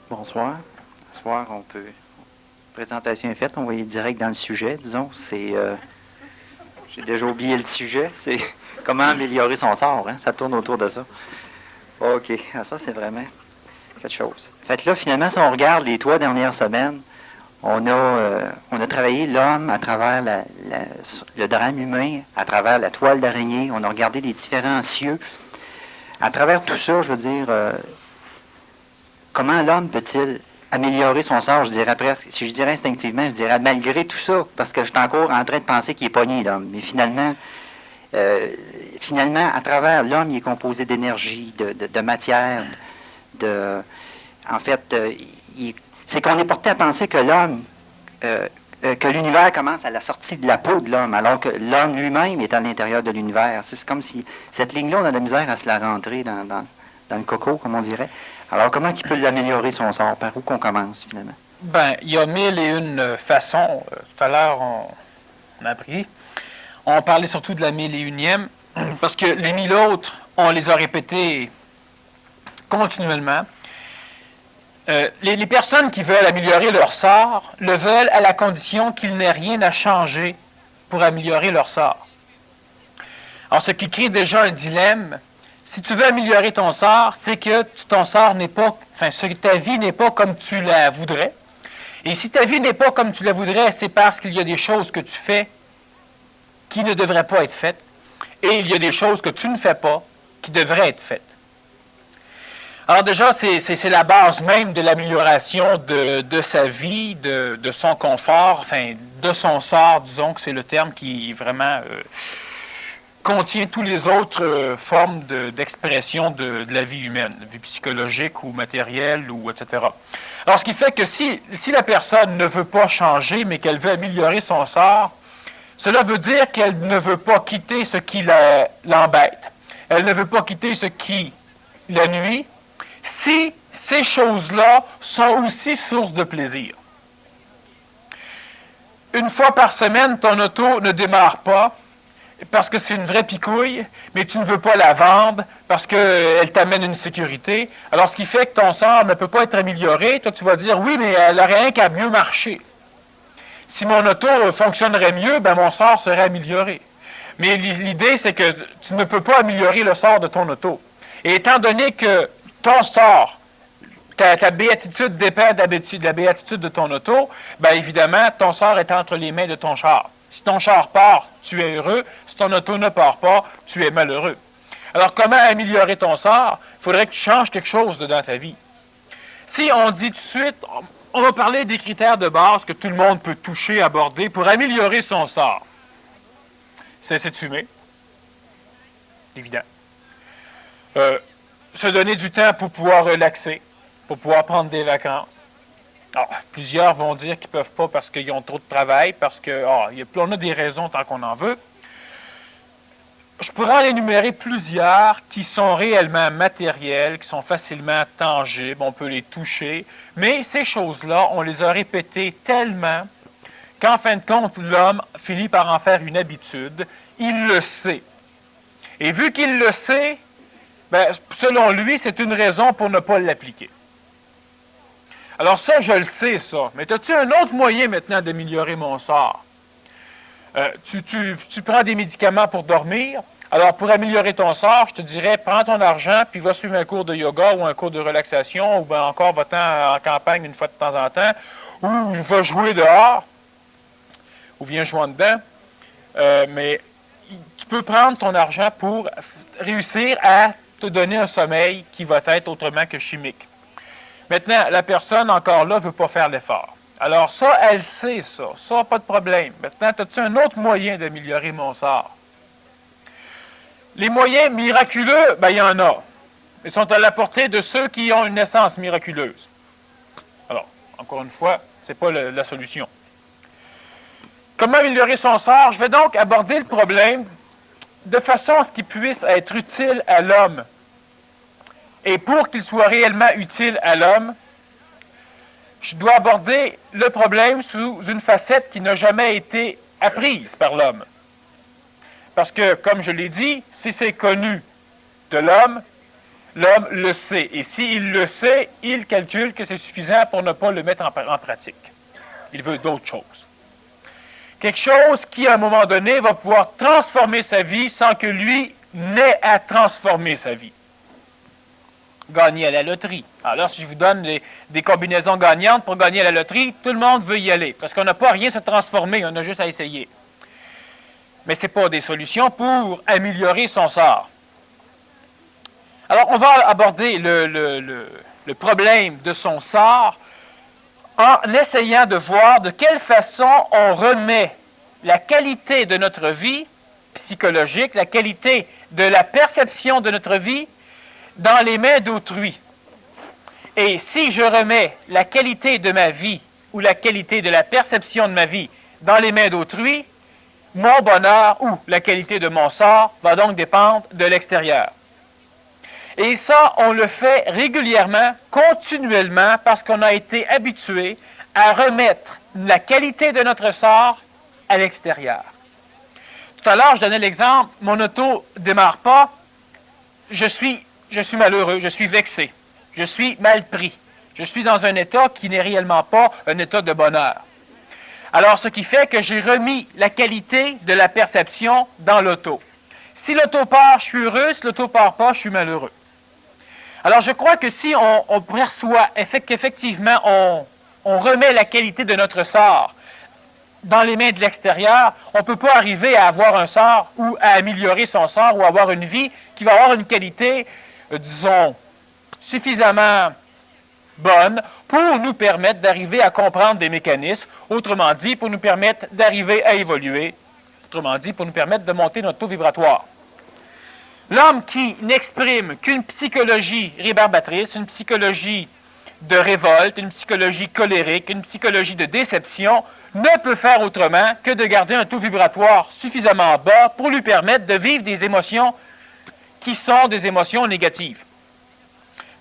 Bonsoir. Ce soir, on peut... Présentation est faite, on va y direct dans le sujet, disons. J'ai déjà oublié le sujet, c'est comment améliorer son sort, hein? Ça tourne autour de ça. OK, ça c'est vraiment quelque chose. Fait que là, finalement, si on regarde les 3 dernières semaines, on a travaillé l'homme à travers le drame humain, à travers la toile d'araignée, on a regardé les différents cieux. À travers tout ça, je veux dire, comment l'homme peut-il améliorer son sort, je dirais presque, si je dirais instinctivement, je dirais malgré tout ça, parce que je suis encore en train de penser qu'il est pogné, l'homme. Mais finalement, à travers l'homme, il est composé d'énergie, de matière, en fait, c'est qu'on est porté à penser que l'homme, que l'univers commence à la sortie de la peau de l'homme, alors que l'homme lui-même est à l'intérieur de l'univers. C'est comme si cette ligne-là, on a de la misère à se la rentrer dans le coco, comme on dirait. Alors, comment il peut l'améliorer son sort? Par où qu'on commence, finalement? Ben, il y a 1001 façons. Tout à l'heure, on a appris. On parlait surtout de la 1001e, parce que les 1000 autres, on les a répétés continuellement. Les personnes qui veulent améliorer leur sort le veulent à la condition qu'il n'ait rien à changer pour améliorer leur sort. Alors, ce qui crée déjà un dilemme. Si tu veux améliorer ton sort, c'est que ton sort n'est pas, ta vie n'est pas comme tu la voudrais. Et si ta vie n'est pas comme tu la voudrais, c'est parce qu'il y a des choses que tu fais qui ne devraient pas être faites, et il y a des choses que tu ne fais pas qui devraient être faites. Alors déjà, c'est la base même de l'amélioration de sa vie, de son confort, de son sort, disons que c'est le terme qui vraiment... contient toutes les autres formes d'expression de la vie humaine, vie psychologique ou matérielle, ou etc. Alors, ce qui fait que si la personne ne veut pas changer, mais qu'elle veut améliorer son sort, cela veut dire qu'elle ne veut pas quitter ce qui l'embête. Elle ne veut pas quitter ce qui la nuit, si ces choses-là sont aussi source de plaisir. Une fois par semaine, ton auto ne démarre pas, parce que c'est une vraie picouille, mais tu ne veux pas la vendre parce qu'elle t'amène une sécurité. Alors, ce qui fait que ton sort ne peut pas être amélioré, toi, tu vas dire, oui, mais elle n'aurait rien qu'à mieux marcher. Si mon auto fonctionnerait mieux, ben mon sort serait amélioré. Mais l'idée, c'est que tu ne peux pas améliorer le sort de ton auto. Et étant donné que ton sort, ta béatitude dépend de la béatitude de ton auto, ben évidemment, ton sort est entre les mains de ton char. Si ton char part, tu es heureux. Si ton auto ne part pas, tu es malheureux. Alors, comment améliorer ton sort? Il faudrait que tu changes quelque chose dans ta vie. Si on dit tout de suite, on va parler des critères de base que tout le monde peut toucher, aborder pour améliorer son sort. Cesser de fumer. Évident. Se donner du temps pour pouvoir relaxer, pour pouvoir prendre des vacances. Alors, plusieurs vont dire qu'ils ne peuvent pas parce qu'ils ont trop de travail, parce qu'on a des raisons tant qu'on en veut. Je pourrais en énumérer plusieurs qui sont réellement matérielles, qui sont facilement tangibles, on peut les toucher, mais ces choses-là, on les a répétées tellement qu'en fin de compte, l'homme finit par en faire une habitude, il le sait. Et vu qu'il le sait, ben, selon lui, c'est une raison pour ne pas l'appliquer. Alors ça, je le sais, ça. Mais as-tu un autre moyen maintenant d'améliorer mon sort? Tu prends des médicaments pour dormir. Alors, pour améliorer ton sort, je te dirais, prends ton argent, puis va suivre un cours de yoga ou un cours de relaxation, ou bien encore va-t'en en campagne une fois de temps en temps, ou va jouer dehors, ou viens jouer en dedans. Mais tu peux prendre ton argent pour réussir à te donner un sommeil qui va être autrement que chimique. Maintenant, la personne, encore là, ne veut pas faire l'effort. Alors ça, elle sait ça. Ça, pas de problème. Maintenant, as-tu un autre moyen d'améliorer mon sort? Les moyens miraculeux, ben, il y en a. Ils sont à la portée de ceux qui ont une naissance miraculeuse. Alors, encore une fois, ce n'est pas la solution. Comment améliorer son sort? Je vais donc aborder le problème de façon à ce qu'il puisse être utile à l'homme. Et pour qu'il soit réellement utile à l'homme, je dois aborder le problème sous une facette qui n'a jamais été apprise par l'homme. Parce que, comme je l'ai dit, si c'est connu de l'homme, l'homme le sait. Et s'il le sait, il calcule que c'est suffisant pour ne pas le mettre en pratique. Il veut d'autres choses. Quelque chose qui, à un moment donné, va pouvoir transformer sa vie sans que lui n'ait à transformer sa vie. Gagner à la loterie. Alors, si je vous donne des combinaisons gagnantes pour gagner à la loterie, tout le monde veut y aller. Parce qu'on n'a pas à rien se transformer, on a juste à essayer. Mais ce n'est pas des solutions pour améliorer son sort. Alors, on va aborder le problème de son sort en essayant de voir de quelle façon on remet la qualité de notre vie psychologique, la qualité de la perception de notre vie dans les mains d'autrui. Et si je remets la qualité de ma vie ou la qualité de la perception de ma vie dans les mains d'autrui, mon bonheur ou la qualité de mon sort va donc dépendre de l'extérieur. Et ça, on le fait régulièrement, continuellement, parce qu'on a été habitué à remettre la qualité de notre sort à l'extérieur. Tout à l'heure, je donnais l'exemple, mon auto ne démarre pas, je suis malheureux, je suis vexé, je suis mal pris. Je suis dans un état qui n'est réellement pas un état de bonheur. Alors, ce qui fait que j'ai remis la qualité de la perception dans l'auto. Si l'auto part, je suis heureux, si l'auto part pas, je suis malheureux. Alors, je crois que si on perçoit qu'effectivement, on remet la qualité de notre sort dans les mains de l'extérieur, on ne peut pas arriver à avoir un sort ou à améliorer son sort ou à avoir une vie qui va avoir une qualité, disons, suffisamment bonne pour nous permettre d'arriver à comprendre des mécanismes, autrement dit, pour nous permettre d'arriver à évoluer, autrement dit, pour nous permettre de monter notre taux vibratoire. L'homme qui n'exprime qu'une psychologie rébarbatrice, une psychologie de révolte, une psychologie colérique, une psychologie de déception, ne peut faire autrement que de garder un taux vibratoire suffisamment bas pour lui permettre de vivre des émotions qui sont des émotions négatives.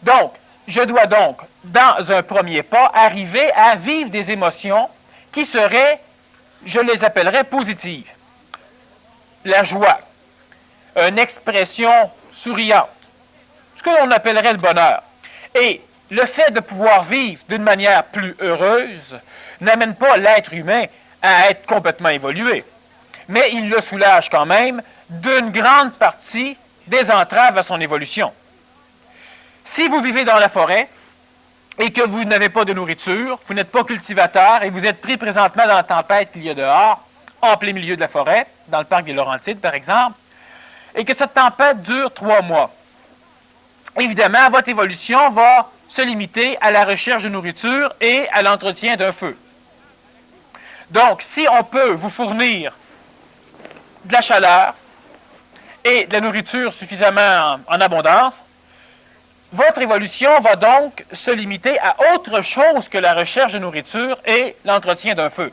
Donc, je dois donc, dans un premier pas, arriver à vivre des émotions qui seraient, je les appellerais positives. La joie, une expression souriante, ce que l'on appellerait le bonheur. Et le fait de pouvoir vivre d'une manière plus heureuse n'amène pas l'être humain à être complètement évolué, mais il le soulage quand même d'une grande partie des entraves à son évolution. Si vous vivez dans la forêt et que vous n'avez pas de nourriture, vous n'êtes pas cultivateur et vous êtes pris présentement dans la tempête qu'il y a dehors, en plein milieu de la forêt, dans le parc des Laurentides par exemple, et que cette tempête dure 3 mois, évidemment, votre évolution va se limiter à la recherche de nourriture et à l'entretien d'un feu. Donc, si on peut vous fournir de la chaleur et de la nourriture suffisamment en abondance, votre évolution va donc se limiter à autre chose que la recherche de nourriture et l'entretien d'un feu.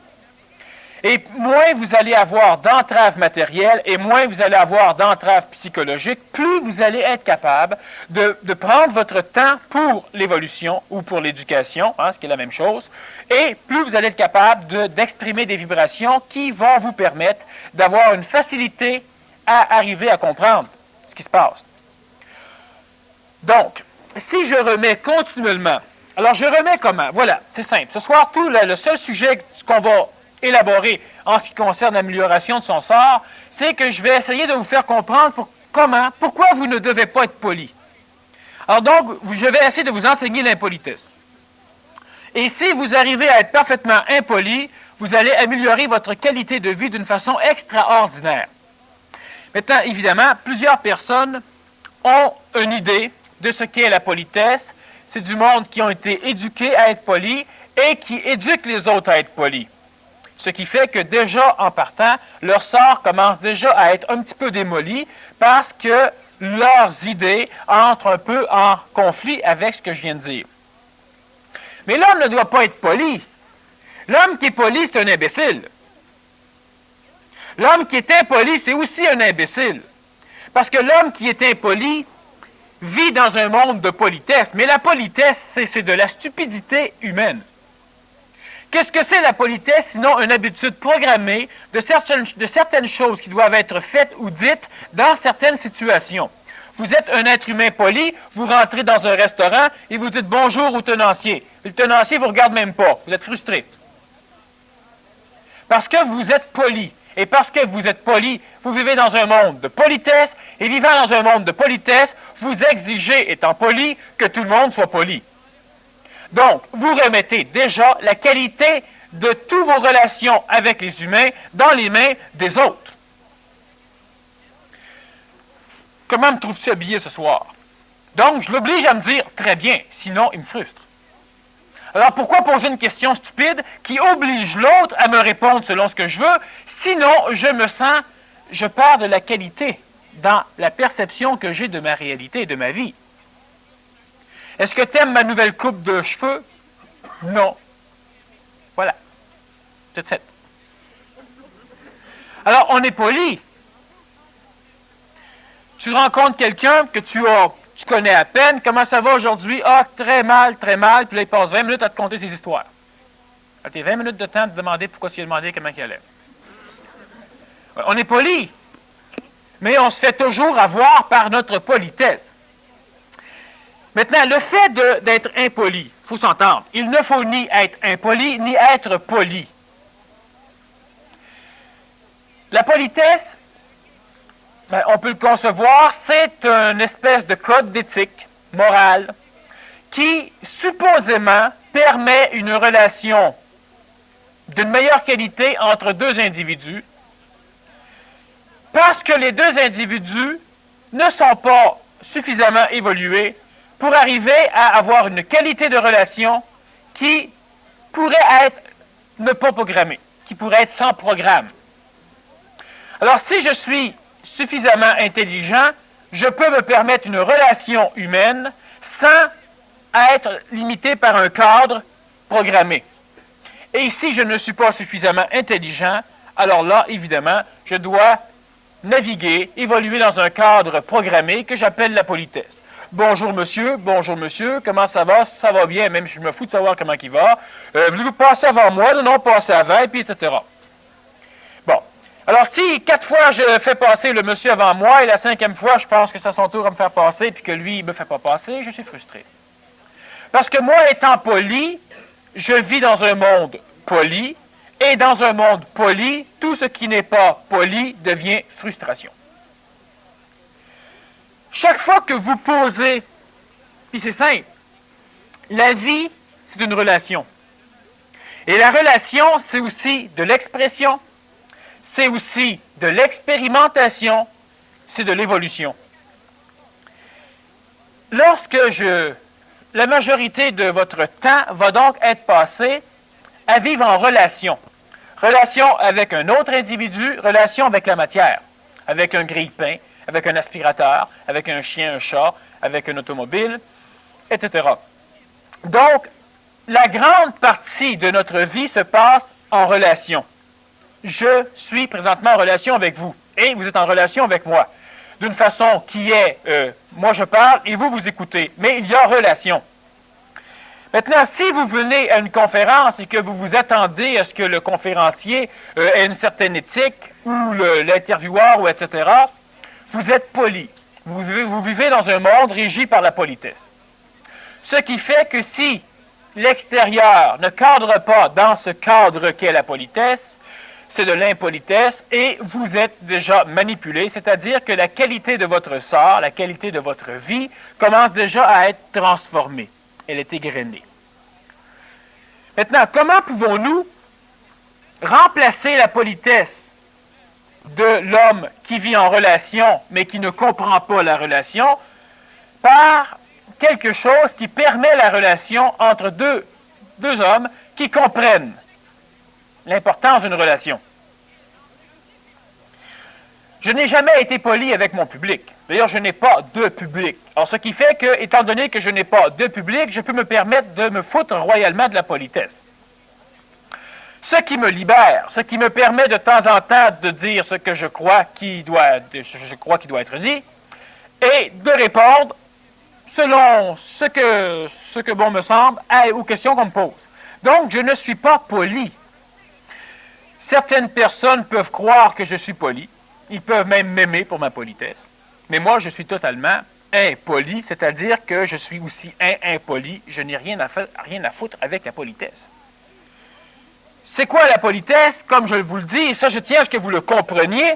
Et moins vous allez avoir d'entraves matérielles et moins vous allez avoir d'entraves psychologiques, plus vous allez être capable de prendre votre temps pour l'évolution ou pour l'éducation, ce qui est la même chose, et plus vous allez être capable d'exprimer des vibrations qui vont vous permettre d'avoir une facilité à arriver à comprendre ce qui se passe. Donc, si je remets continuellement, alors je remets comment? Voilà, c'est simple. Ce soir, le seul sujet qu'on va élaborer en ce qui concerne l'amélioration de son sort, c'est que je vais essayer de vous faire comprendre pourquoi vous ne devez pas être poli. Alors donc, je vais essayer de vous enseigner l'impolitesse. Et si vous arrivez à être parfaitement impoli, vous allez améliorer votre qualité de vie d'une façon extraordinaire. Maintenant, évidemment, plusieurs personnes ont une idée de ce qu'est la politesse. C'est du monde qui ont été éduqués à être polis et qui éduquent les autres à être polis. Ce qui fait que déjà, en partant, leur sort commence déjà à être un petit peu démoli parce que leurs idées entrent un peu en conflit avec ce que je viens de dire. Mais l'homme ne doit pas être poli. L'homme qui est poli, c'est un imbécile. L'homme qui est impoli, c'est aussi un imbécile. Parce que l'homme qui est impoli vit dans un monde de politesse. Mais la politesse, c'est de la stupidité humaine. Qu'est-ce que c'est la politesse, sinon une habitude programmée de certaines choses qui doivent être faites ou dites dans certaines situations? Vous êtes un être humain poli, vous rentrez dans un restaurant et vous dites bonjour au tenancier. Le tenancier ne vous regarde même pas, vous êtes frustré. Parce que vous êtes poli. Et parce que vous êtes poli, vous vivez dans un monde de politesse, et vivant dans un monde de politesse, vous exigez, étant poli, que tout le monde soit poli. Donc, vous remettez déjà la qualité de toutes vos relations avec les humains dans les mains des autres. Comment me trouves-tu habillé ce soir? Donc, je l'oblige à me dire très bien, sinon il me frustre. Alors, pourquoi poser une question stupide qui oblige l'autre à me répondre selon ce que je veux, sinon je perds de la qualité dans la perception que j'ai de ma réalité et de ma vie. Est-ce que tu aimes ma nouvelle coupe de cheveux? Non. Voilà. C'est fait. Alors, on est poli. Tu rencontres quelqu'un que tu connais à peine. Comment ça va aujourd'hui? Ah, très mal, très mal. Puis là, il passe 20 minutes à te conter ses histoires. Tu as tes 20 minutes de temps de demander pourquoi tu lui as demandé comment il allait. On est poli. Mais on se fait toujours avoir par notre politesse. Maintenant, le fait d'être impoli, il faut s'entendre. Il ne faut ni être impoli, ni être poli. La politesse, on peut le concevoir, c'est une espèce de code d'éthique morale qui, supposément, permet une relation d'une meilleure qualité entre deux individus, parce que les deux individus ne sont pas suffisamment évolués pour arriver à avoir une qualité de relation qui pourrait être ne pas programmée, qui pourrait être sans programme. Alors, si je suis suffisamment intelligent, je peux me permettre une relation humaine sans être limité par un cadre programmé. Et si je ne suis pas suffisamment intelligent, alors là, évidemment, je dois naviguer, évoluer dans un cadre programmé que j'appelle la politesse. Bonjour monsieur, comment ça va? Ça va bien, même je me fous de savoir comment il va. Voulez-vous passer avant moi? Non, passer avant, et puis etc. Bon. Alors, si 4 fois je fais passer le monsieur avant moi, et la 5e fois, je pense que c'est à son tour à me faire passer, puis que lui, il ne me fait pas passer, je suis frustré. Parce que moi, étant poli, je vis dans un monde poli, et dans un monde poli, tout ce qui n'est pas poli devient frustration. Chaque fois que vous posez, puis c'est simple, la vie, c'est une relation. Et la relation, c'est aussi de l'expression, c'est aussi de l'expérimentation, c'est de l'évolution. La majorité de votre temps va donc être passé à vivre en relation. Relation avec un autre individu, relation avec la matière, avec un grille-pain, avec un aspirateur, avec un chien, un chat, avec une automobile, etc. Donc, la grande partie de notre vie se passe en relation. Je suis présentement en relation avec vous, et vous êtes en relation avec moi, d'une façon qui est, moi je parle et vous écoutez, mais il y a relation. Maintenant, si vous venez à une conférence et que vous vous attendez à ce que le conférencier ait une certaine éthique, ou l'intervieweur, ou etc., vous êtes poli. Vous vivez dans un monde régi par la politesse. Ce qui fait que si l'extérieur ne cadre pas dans ce cadre qu'est la politesse, c'est de l'impolitesse et vous êtes déjà manipulé, c'est-à-dire que la qualité de votre sort, la qualité de votre vie commence déjà à être transformée. Elle est égrenée. Maintenant, comment pouvons-nous remplacer la politesse de l'homme qui vit en relation, mais qui ne comprend pas la relation, par quelque chose qui permet la relation entre deux hommes qui comprennent l'importance d'une relation. Je n'ai jamais été poli avec mon public. D'ailleurs, je n'ai pas de public. Alors, ce qui fait que, étant donné que je n'ai pas de public, je peux me permettre de me foutre royalement de la politesse. Ce qui me libère, ce qui me permet de temps en temps de dire ce que je crois qui doit être dit, et de répondre selon ce que bon me semble aux questions qu'on me pose. Donc, je ne suis pas poli. Certaines personnes peuvent croire que je suis poli. Ils peuvent même m'aimer pour ma politesse. Mais moi, je suis totalement impoli, c'est-à-dire que je suis aussi impoli. Je n'ai rien à foutre avec la politesse. C'est quoi la politesse? Comme je vous le dis, et ça, je tiens à ce que vous le compreniez,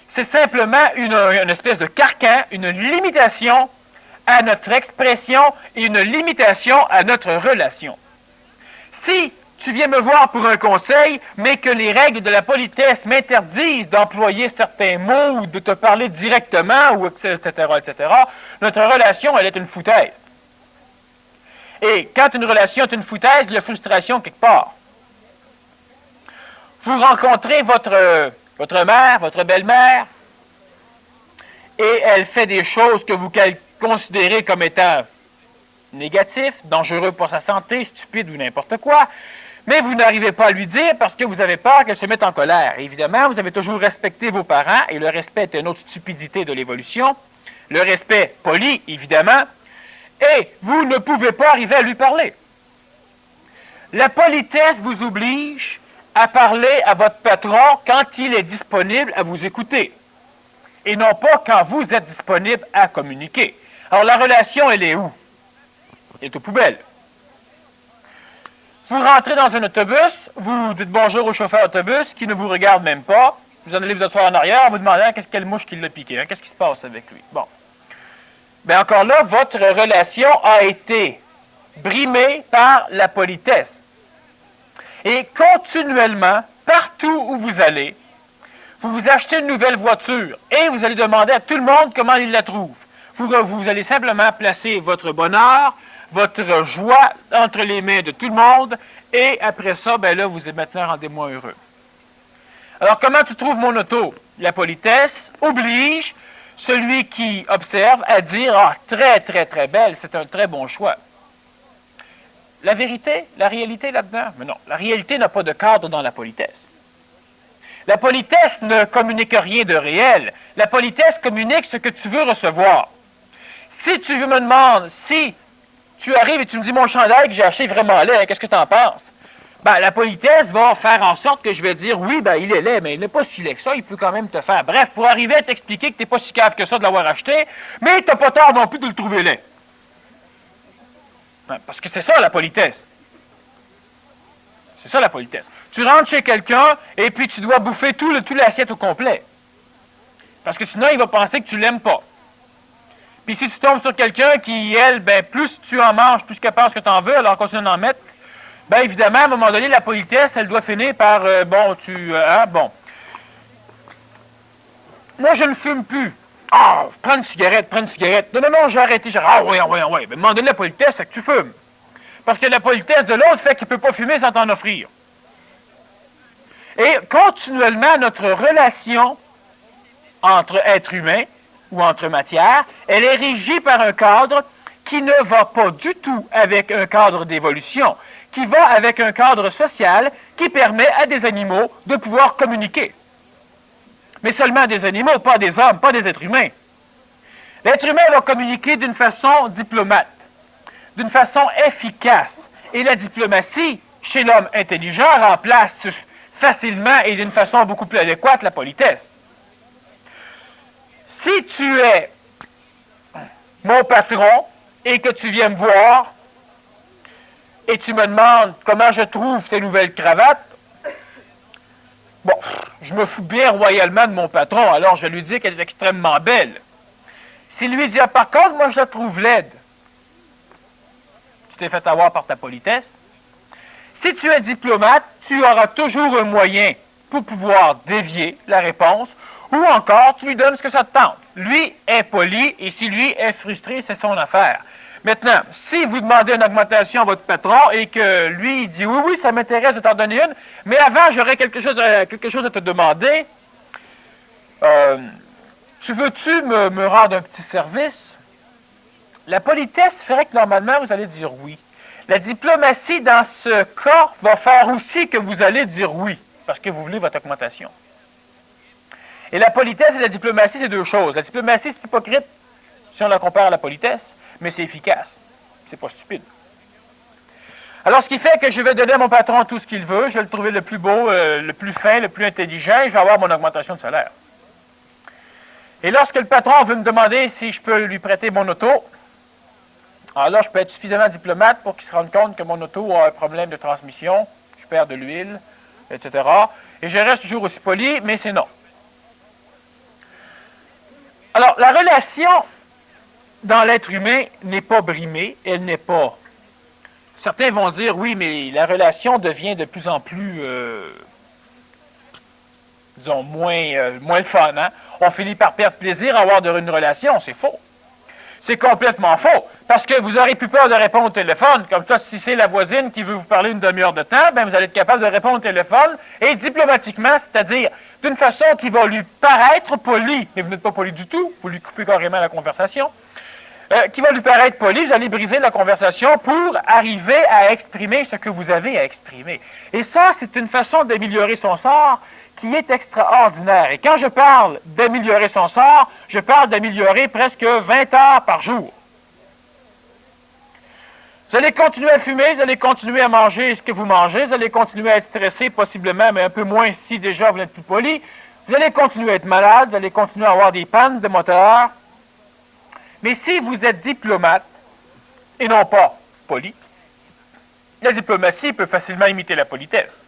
c'est simplement une espèce de carcan, une limitation à notre expression et une limitation à notre relation. Si tu viens me voir pour un conseil, mais que les règles de la politesse m'interdisent d'employer certains mots ou de te parler directement, ou etc., etc., notre relation, elle est une foutaise. Et quand une relation est une foutaise, il y a frustration quelque part. Vous rencontrez votre mère, votre belle-mère, et elle fait des choses que vous considérez comme étant négatifs, dangereux pour sa santé, stupides ou n'importe quoi, mais vous n'arrivez pas à lui dire parce que vous avez peur qu'elle se mette en colère. Et évidemment, vous avez toujours respecté vos parents, et le respect est une autre stupidité de l'évolution. Le respect poli, évidemment, et vous ne pouvez pas arriver à lui parler. La politesse vous oblige à parler à votre patron quand il est disponible à vous écouter, et non pas quand vous êtes disponible à communiquer. Alors, la relation, elle est où? Elle est aux poubelles. Vous rentrez dans un autobus, vous dites bonjour au chauffeur d'autobus qui ne vous regarde même pas, vous en allez vous asseoir en arrière, vous demandez quelle mouche qui l'a piqué, qu'est-ce qui se passe avec lui. Bon. Bien encore là, votre relation a été brimée par la politesse. Et continuellement, partout où vous allez, vous achetez une nouvelle voiture et vous allez demander à tout le monde comment il la trouve. Vous allez simplement placer votre bonheur, votre joie entre les mains de tout le monde, et après ça, ben là, vous êtes maintenant rendez-moi heureux. Alors, comment tu trouves mon auto? La politesse oblige celui qui observe à dire « Ah, très, très, très belle, c'est un très bon choix ». La vérité, la réalité là-dedans? Mais non, la réalité n'a pas de cadre dans la politesse. La politesse ne communique rien de réel. La politesse communique ce que tu veux recevoir. Si tu me demandes, si tu arrives et tu me dis mon chandail que j'ai acheté vraiment laid, qu'est-ce que tu en penses? Ben, la politesse va faire en sorte que je vais dire oui, ben il est laid, mais il n'est pas si laid que ça, il peut quand même te faire. Bref, pour arriver à t'expliquer que tu n'es pas si cave que ça de l'avoir acheté, mais tu n'as pas tort non plus de le trouver laid. Ben, parce que c'est ça la politesse. C'est ça la politesse. Tu rentres chez quelqu'un et puis tu dois bouffer tout l'assiette au complet. Parce que sinon, il va penser que tu l'aimes pas. Puis si tu tombes sur quelqu'un qui, elle, ben plus tu en manges, plus qu'elle pense que tu en veux, alors continue d'en mettre, ben évidemment, à un moment donné, la politesse, elle doit finir par, bon. Moi, je ne fume plus. Ah, prends une cigarette. Non, j'ai arrêté. Ah, oui. Ben, à un moment donné, la politesse, c'est que tu fumes. Parce que la politesse de l'autre fait qu'il ne peut pas fumer sans t'en offrir. Et continuellement, notre relation entre êtres humains ou entre matières, elle est régie par un cadre qui ne va pas du tout avec un cadre d'évolution, qui va avec un cadre social qui permet à des animaux de pouvoir communiquer. Mais seulement des animaux, pas des hommes, pas des êtres humains. L'être humain va communiquer d'une façon diplomate, d'une façon efficace. Et la diplomatie, chez l'homme intelligent, remplace facilement et d'une façon beaucoup plus adéquate la politesse. Si tu es mon patron et que tu viens me voir et tu me demandes comment je trouve ces nouvelles cravates, bon, je me fous bien royalement de mon patron, alors je lui dis qu'elle est extrêmement belle. S'il lui dit, ah, par contre, moi je la trouve laide, tu t'es fait avoir par ta politesse. Si tu es diplomate, tu auras toujours un moyen pour pouvoir dévier la réponse, ou encore, tu lui donnes ce que ça te tente. Lui est poli, et si lui est frustré, c'est son affaire. Maintenant, si vous demandez une augmentation à votre patron, et que lui, il dit, oui, ça m'intéresse de t'en donner une, mais avant, j'aurais quelque chose à te demander. Tu veux-tu me rendre un petit service? La politesse ferait que, normalement, vous allez dire oui. La diplomatie, dans ce cas, va faire aussi que vous allez dire oui, parce que vous voulez votre augmentation. Et la politesse et la diplomatie, c'est deux choses. La diplomatie, c'est hypocrite, si on la compare à la politesse, mais c'est efficace. C'est pas stupide. Alors, ce qui fait que je vais donner à mon patron tout ce qu'il veut, je vais le trouver le plus beau, le plus fin, le plus intelligent, et je vais avoir mon augmentation de salaire. Et lorsque le patron veut me demander si je peux lui prêter mon auto, alors là, je peux être suffisamment diplomate pour qu'il se rende compte que mon auto a un problème de transmission, je perds de l'huile, etc. Et je reste toujours aussi poli, mais c'est non. Alors, la relation dans l'être humain n'est pas brimée, elle n'est pas... Certains vont dire, oui, mais la relation devient de plus en plus, disons, moins le fun. Hein? On finit par perdre plaisir à avoir une relation, c'est faux. C'est complètement faux, parce que vous aurez plus peur de répondre au téléphone. Comme ça, si c'est la voisine qui veut vous parler une demi-heure de temps, ben vous allez être capable de répondre au téléphone, et diplomatiquement, c'est-à-dire d'une façon qui va lui paraître polie, mais vous n'êtes pas poli du tout, vous lui coupez carrément la conversation, qui va lui paraître poli, vous allez briser la conversation pour arriver à exprimer ce que vous avez à exprimer. Et ça, c'est une façon d'améliorer son sort qui est extraordinaire. Et quand je parle d'améliorer son sort, je parle d'améliorer presque 20 heures par jour. Vous allez continuer à fumer, vous allez continuer à manger ce que vous mangez, vous allez continuer à être stressé possiblement, mais un peu moins si déjà vous n'êtes plus poli. Vous allez continuer à être malade, vous allez continuer à avoir des pannes de moteur. Mais si vous êtes diplomate, et non pas poli, la diplomatie peut facilement imiter la politesse.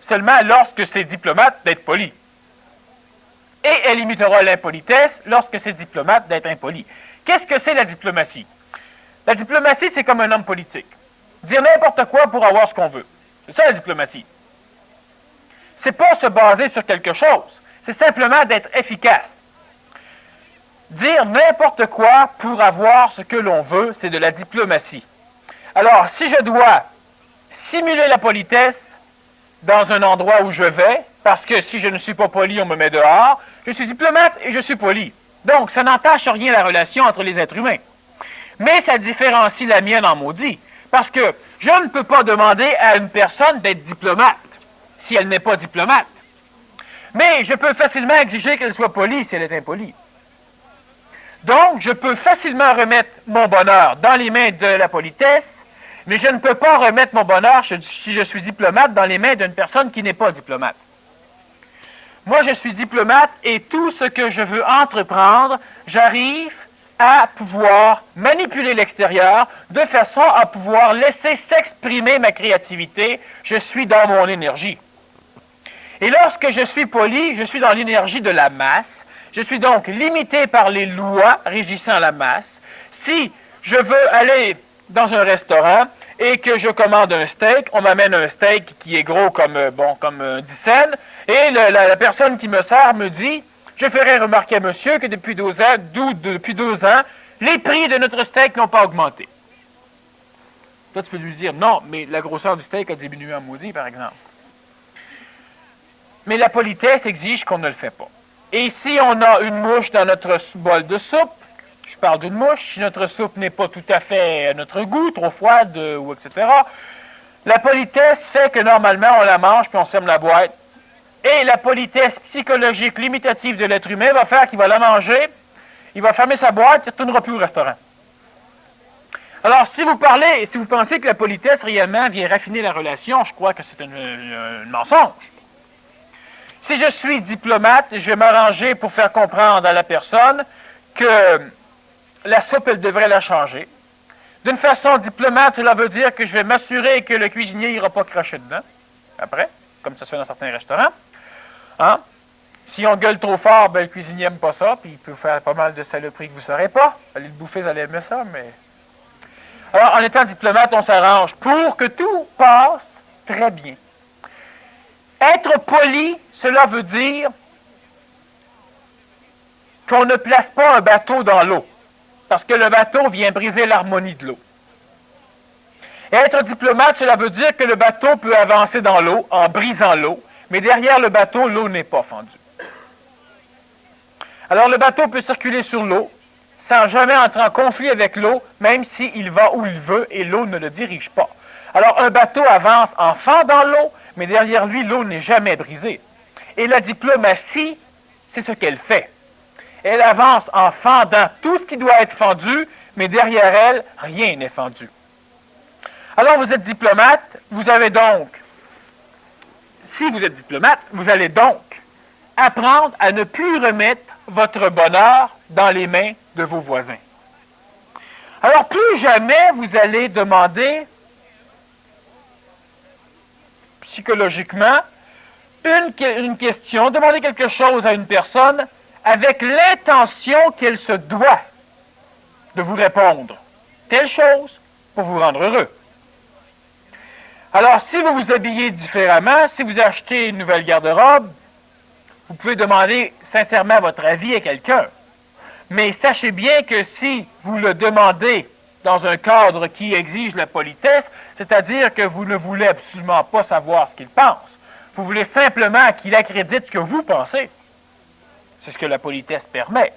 Seulement lorsque c'est diplomate d'être poli. Et elle imitera l'impolitesse lorsque c'est diplomate d'être impoli. Qu'est-ce que c'est la diplomatie? La diplomatie, c'est comme un homme politique. Dire n'importe quoi pour avoir ce qu'on veut. C'est ça la diplomatie. C'est pas se baser sur quelque chose. C'est simplement d'être efficace. Dire n'importe quoi pour avoir ce que l'on veut, c'est de la diplomatie. Alors, si je dois simuler la politesse dans un endroit où je vais, parce que si je ne suis pas poli, on me met dehors, je suis diplomate et je suis poli. Donc, ça n'entache rien la relation entre les êtres humains. Mais ça différencie la mienne en maudit, parce que je ne peux pas demander à une personne d'être diplomate si elle n'est pas diplomate. Mais je peux facilement exiger qu'elle soit polie si elle est impolie. Donc, je peux facilement remettre mon bonheur dans les mains de la politesse, mais je ne peux pas remettre mon bonheur, si je suis diplomate, dans les mains d'une personne qui n'est pas diplomate. Moi, je suis diplomate et tout ce que je veux entreprendre, j'arrive à pouvoir manipuler l'extérieur de façon à pouvoir laisser s'exprimer ma créativité. Je suis dans mon énergie. Et lorsque je suis poli, je suis dans l'énergie de la masse. Je suis donc limité par les lois régissant la masse. Si je veux aller dans un restaurant et que je commande un steak, on m'amène un steak qui est gros comme 10 cents, et la personne qui me sert me dit, je ferai remarquer à monsieur que depuis 2 ans, les prix de notre steak n'ont pas augmenté. Toi, tu peux lui dire, non, mais la grosseur du steak a diminué en maudit, par exemple. Mais la politesse exige qu'on ne le fait pas. Et si on a une mouche dans notre bol de soupe, je parle d'une mouche, si notre soupe n'est pas tout à fait à notre goût, trop froide, ou etc., la politesse fait que normalement on la mange puis on ferme la boîte. Et la politesse psychologique limitative de l'être humain va faire qu'il va la manger, il va fermer sa boîte, il ne retournera plus au restaurant. Alors, si vous pensez que la politesse réellement vient raffiner la relation, je crois que c'est un mensonge. Si je suis diplomate, je vais m'arranger pour faire comprendre à la personne que la soupe, elle devrait la changer. D'une façon diplomate, cela veut dire que je vais m'assurer que le cuisinier n'ira pas cracher dedans, après, comme ça se fait dans certains restaurants. Hein? Si on gueule trop fort, ben, le cuisinier n'aime pas ça, puis il peut faire pas mal de saloperies que vous ne saurez pas. Allez le bouffer, vous allez aimer ça, mais... Alors, en étant diplomate, on s'arrange pour que tout passe très bien. Être poli, cela veut dire qu'on ne place pas un bateau dans l'eau, parce que le bateau vient briser l'harmonie de l'eau. Être diplomate, cela veut dire que le bateau peut avancer dans l'eau en brisant l'eau, mais derrière le bateau, l'eau n'est pas fendue. Alors le bateau peut circuler sur l'eau sans jamais entrer en conflit avec l'eau, même s'il va où il veut et l'eau ne le dirige pas. Alors un bateau avance en fendant l'eau, mais derrière lui, l'eau n'est jamais brisée. Et la diplomatie, c'est ce qu'elle fait. Elle avance en fendant tout ce qui doit être fendu, mais derrière elle, rien n'est fendu. Alors, vous êtes diplomate, vous avez donc, si vous êtes diplomate, vous allez donc apprendre à ne plus remettre votre bonheur dans les mains de vos voisins. Alors, plus jamais vous allez demander psychologiquement une question, demander quelque chose à une personne avec l'intention qu'elle se doit de vous répondre telle chose pour vous rendre heureux. Alors, si vous vous habillez différemment, si vous achetez une nouvelle garde-robe, vous pouvez demander sincèrement votre avis à quelqu'un. Mais sachez bien que si vous le demandez dans un cadre qui exige la politesse, c'est-à-dire que vous ne voulez absolument pas savoir ce qu'il pense, vous voulez simplement qu'il accrédite ce que vous pensez. C'est ce que la politesse permet.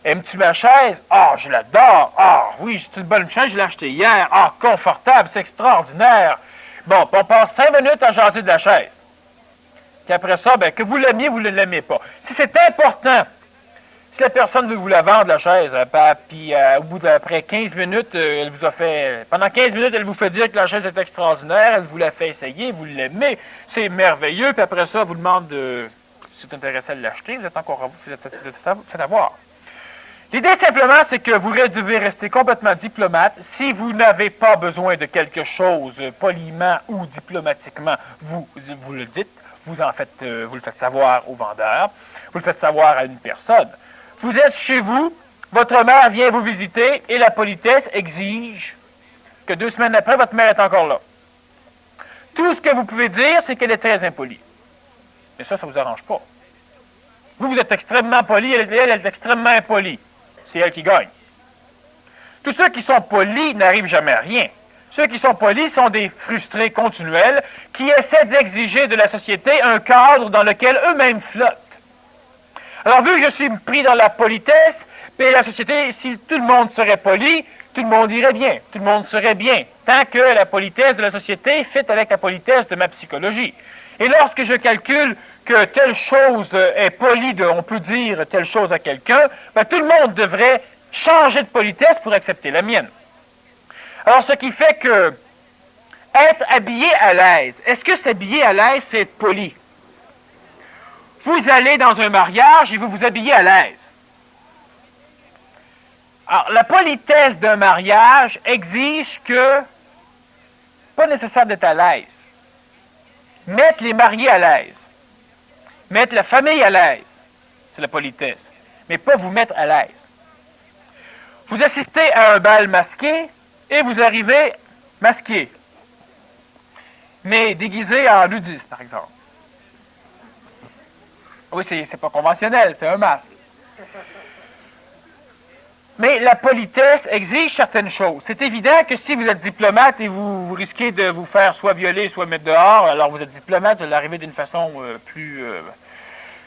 Aimes-tu ma chaise? Ah, je l'adore. Ah, oui, c'est une bonne chaise, je l'ai achetée hier. Ah, confortable, c'est extraordinaire. Bon, on passe 5 minutes à jaser de la chaise. Puis après ça, ben, que vous l'aimiez, vous ne l'aimez pas. Si c'est important, si la personne veut vous la vendre, la chaise, puis au bout d'après 15 minutes, elle vous a fait... Pendant 15 minutes, elle vous fait dire que la chaise est extraordinaire, elle vous la fait essayer, vous l'aimez, c'est merveilleux, puis après ça, elle vous demande si vous êtes intéressé à l'acheter, vous êtes encore à vous, vous êtes fait avoir. L'idée simplement, c'est que vous devez rester complètement diplomate. Si vous n'avez pas besoin de quelque chose poliment ou diplomatiquement, vous le dites, vous le faites savoir au vendeur, vous le faites savoir à une personne. Vous êtes chez vous, votre mère vient vous visiter et la politesse exige que 2 semaines après, votre mère est encore là. Tout ce que vous pouvez dire, c'est qu'elle est très impolie. Mais ça ne vous arrange pas. Vous êtes extrêmement poli, elle est extrêmement impolie. C'est elle qui gagne. Tous ceux qui sont polis n'arrivent jamais à rien. Ceux qui sont polis sont des frustrés continuels qui essaient d'exiger de la société un cadre dans lequel eux-mêmes flottent. Alors, vu que je suis pris dans la politesse, puis la société, si tout le monde serait poli, tout le monde irait bien, tout le monde serait bien, tant que la politesse de la société fit avec la politesse de ma psychologie. Et lorsque je calcule que telle chose est polie, on peut dire telle chose à quelqu'un, ben, tout le monde devrait changer de politesse pour accepter la mienne. Alors, ce qui fait que être habillé à l'aise, est-ce que s'habiller à l'aise, c'est être poli? Vous allez dans un mariage et vous vous habillez à l'aise. Alors, la politesse d'un mariage exige que, pas nécessaire d'être à l'aise, mettre les mariés à l'aise, mettre la famille à l'aise, c'est la politesse, mais pas vous mettre à l'aise. Vous assistez à un bal masqué et vous arrivez masqué, mais déguisé en nudiste, par exemple. Oui, c'est pas conventionnel, c'est un masque. Mais la politesse exige certaines choses. C'est évident que si vous êtes diplomate et vous risquez de vous faire soit violer, soit mettre dehors, alors vous êtes diplomate, vous allez arriver d'une façon plus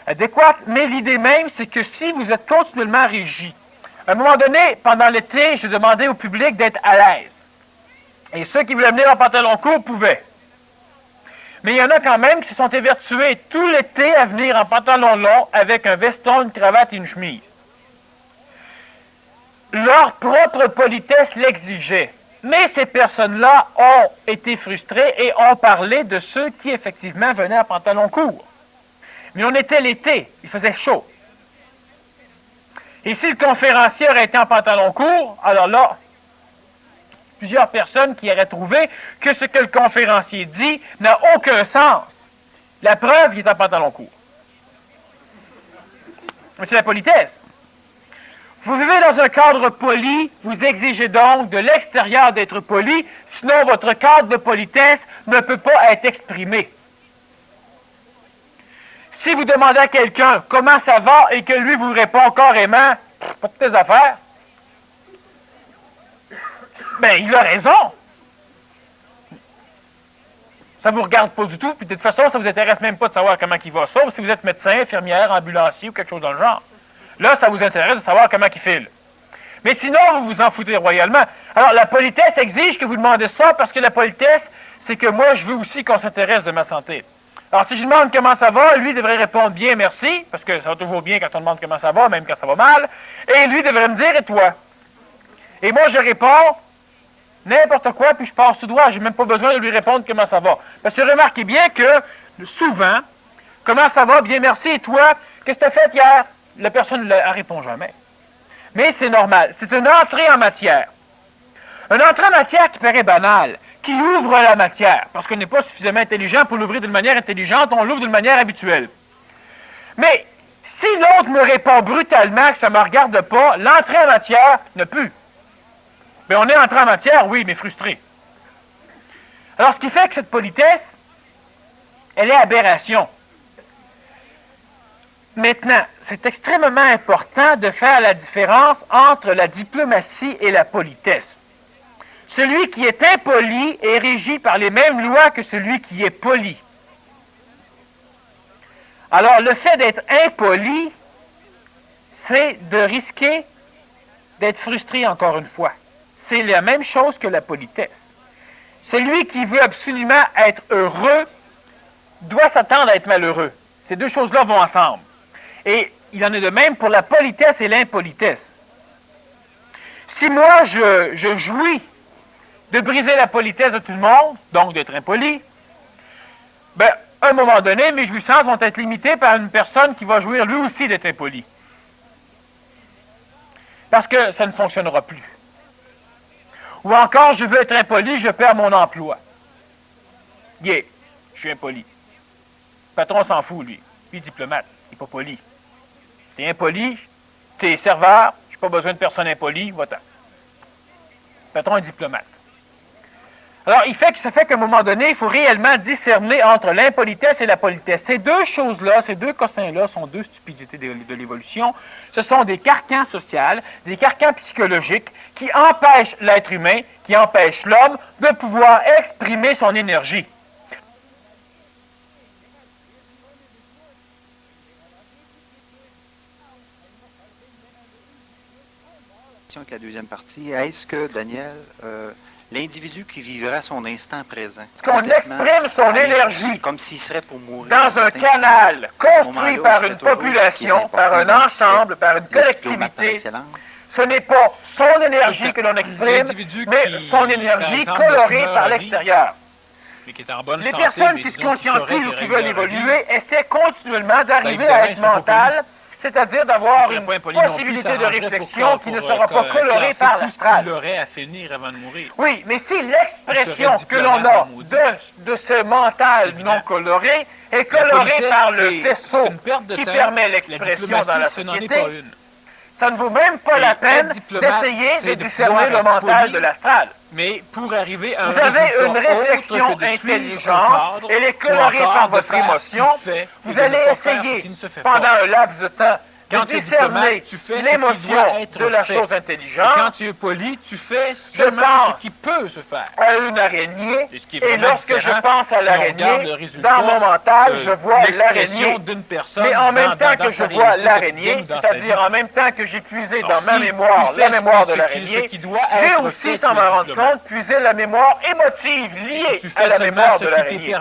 adéquate. Mais l'idée même, c'est que si vous êtes continuellement régi, à un moment donné, pendant l'été, je demandais au public d'être à l'aise. Et ceux qui voulaient venir en pantalon court pouvaient. Mais il y en a quand même qui se sont évertués tout l'été à venir en pantalon long avec un veston, une cravate et une chemise. Leur propre politesse l'exigeait. Mais ces personnes-là ont été frustrées et ont parlé de ceux qui, effectivement, venaient en pantalon court. Mais on était l'été, il faisait chaud. Et si le conférencier aurait été en pantalon court, alors là, plusieurs personnes qui auraient trouvé que ce que le conférencier dit n'a aucun sens. La preuve, il est en pantalon court. Mais c'est la politesse. Vous vivez dans un cadre poli, vous exigez donc de l'extérieur d'être poli, sinon votre cadre de politesse ne peut pas être exprimé. Si vous demandez à quelqu'un comment ça va et que lui vous répond carrément « pas de tes affaires », ben il a raison. Ça ne vous regarde pas du tout, puis de toute façon, ça ne vous intéresse même pas de savoir comment il va, sauf si vous êtes médecin, infirmière, ambulancier ou quelque chose dans le genre. Là, ça vous intéresse de savoir comment il file. Mais sinon, vous vous en foutez royalement. Alors, la politesse exige que vous demandez ça, parce que la politesse, c'est que moi, je veux aussi qu'on s'intéresse de ma santé. Alors, si je demande comment ça va, lui devrait répondre bien, merci, parce que ça va toujours bien quand on demande comment ça va, même quand ça va mal, et lui devrait me dire, et toi? Et moi, je réponds, n'importe quoi, puis je passe tout droit, j'ai même pas besoin de lui répondre comment ça va. Parce que remarquez bien que, souvent, comment ça va, bien merci, et toi, qu'est-ce que tu as fait hier? La personne ne répond jamais. Mais c'est normal, c'est une entrée en matière. Une entrée en matière qui paraît banale, qui ouvre la matière, parce qu'on n'est pas suffisamment intelligent pour l'ouvrir d'une manière intelligente, on l'ouvre d'une manière habituelle. Mais si l'autre me répond brutalement que ça ne me regarde pas, l'entrée en matière ne peut. Mais on est entré en matière, oui, mais frustré. Alors, ce qui fait que cette politesse, elle est aberration. Maintenant, c'est extrêmement important de faire la différence entre la diplomatie et la politesse. Celui qui est impoli est régi par les mêmes lois que celui qui est poli. Alors, le fait d'être impoli, c'est de risquer d'être frustré encore une fois. C'est la même chose que la politesse. Celui qui veut absolument être heureux doit s'attendre à être malheureux. Ces deux choses-là vont ensemble. Et il en est de même pour la politesse et l'impolitesse. Si moi, je jouis de briser la politesse de tout le monde, donc d'être impoli, ben, à un moment donné, mes jouissances vont être limitées par une personne qui va jouir lui aussi d'être impoli. Parce que ça ne fonctionnera plus. Ou encore, je veux être impoli, je perds mon emploi. Yeah, je suis impoli. Le patron s'en fout, lui. Lui, diplomate, il n'est pas poli. T'es impoli, t'es serveur, je n'ai pas besoin de personne impolie, va-t'en. Le patron est diplomate. Alors, ça fait qu'à un moment donné, il faut réellement discerner entre l'impolitesse et la politesse. Ces deux choses-là, ces deux cossins-là sont deux stupidités de l'évolution. Ce sont des carcans sociaux, des carcans psychologiques qui empêchent l'être humain, qui empêchent l'homme de pouvoir exprimer son énergie. Avec la deuxième partie, est-ce que, Daniel, l'individu qui vivra son instant présent, qu'on exprime son énergie comme s'il serait pour mourir, dans un canal construit par une population, par un ensemble, par une collectivité, ce n'est pas son énergie que l'on exprime, mais son énergie colorée par l'extérieur. Les personnes qui se conscientisent ou qui veulent évoluer essaient continuellement d'arriver à être mentales, c'est-à-dire d'avoir une possibilité de réflexion qui ne sera pas colorée par l'astral. Oui, mais si l'expression que l'on a de ce mental non coloré est colorée par le faisceau qui permet l'expression dans la société, ça ne vaut même pas la peine d'essayer de discerner le mental de l'astral. Mais pour arriver à vous avez une réflexion intelligente, elle est colorée par votre émotion, vous allez essayer, pendant un laps de temps, de discerner l'émotion de la chose intelligente. Quand tu es poli, tu fais je seulement ce qui peut se faire. À une araignée, et lorsque je pense à l'araignée, dans mon mental, je vois l'araignée. Mais en même temps que je vois l'araignée, c'est-à-dire en même temps que j'ai puisé dans ma mémoire la mémoire de l'araignée, j'ai aussi, sans m'en rendre compte, puisé la mémoire émotive liée à la mémoire de l'araignée.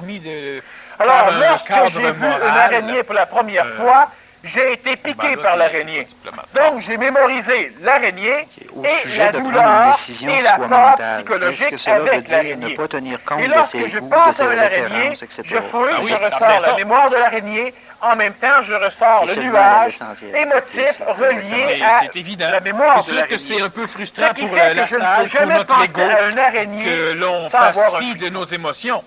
Alors, lorsque j'ai vu une araignée pour la première fois, j'ai été piqué par l'araignée. Donc, j'ai mémorisé l'araignée et la douleur et la peur psychologique avec l'araignée. Et lorsque je pense à une araignée, je fouille, je ressors la mémoire de l'araignée. En même temps, je ressors le nuage émotif relié à la mémoire de l'araignée. C'est un peu frustrant pour l'astral, pour notre ego, que l'on fasse fi de nos émotions.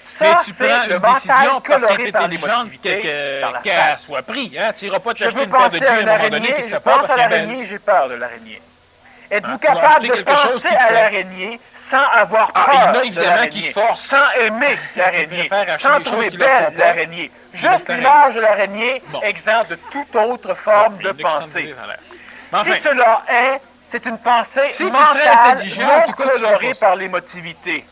Ça, mais tu prends le une décision parce qu'elle est par intelligente qu'elle soit prise. Hein? Tu n'iras pas je t'acheter veux une paire de penser à jeans une à un moment donné araignée, qui je te pas pense à parce qu'elle est l'araignée, j'ai peur de l'araignée. Êtes-vous tu vas capable acheter de quelque chose penser qui à fait. l'araignée sans avoir peur il y en a de évidemment l'araignée, qui se forcent. sans aimer l'araignée, préfèrent acheter sans des choses trouver qui leur font belle peur. l'araignée? Juste laissent l'image de l'araignée, Bon. exempt de toute autre forme de Une excellente pensée. idée, ça a l'air. Mais enfin, Si cela est, c'est une pensée Si tu serais mentale intelligent, non tu continuerais colorée pas ça. par l'émotivité.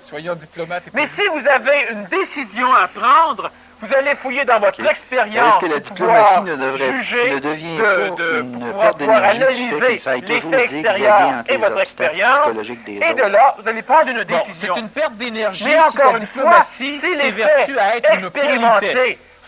soyons diplomates. Mais si vous avez une décision à prendre, vous allez fouiller dans votre expérience Est-ce que la pour diplomatie pouvoir ne devient de pas une pouvoir perte d'énergie qui analyser fait qu'il faille les toujours faits zigzaguer extérieurs entre et les votre obstacles expérience, psychologiques des et de autres? là, vous allez prendre une bon, décision. c'est une perte d'énergie. Mais encore si la une fois, diplomatie si les s'évertue faits à être une politesse. expérimentés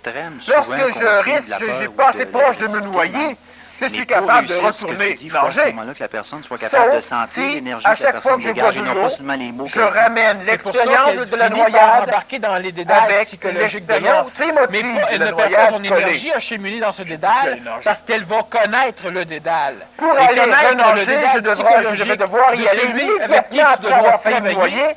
extrêmes, souvent Lorsque je conscients de risque, la je peur suis ou pas assez de proche de la me noyer, je Mais suis pour capable de réussir ce que retourner tu dis, il faut à ce nager. moment-là que la personne soit capable de Sauf sentir si, l'énergie à que la chaque fois personne que je bois dégage de et non pas l'eau, seulement les mots je qu'elle dit. ramène C'est pour ça l'expérience qu'elle de la finit par noyade embarquer dans les dédales avec psychologiques de l'expérience l'autre. Mais émotive pas, de elle la ne perd pas noyade son collée. énergie à cheminer dans ce plus dédale aller nager. parce qu'elle va connaître le dédale. Pour Et aller connaître le renager, dédale je vais devoir y de aller celui avec qui immédiatement tu après devras avoir failli me travailler noyer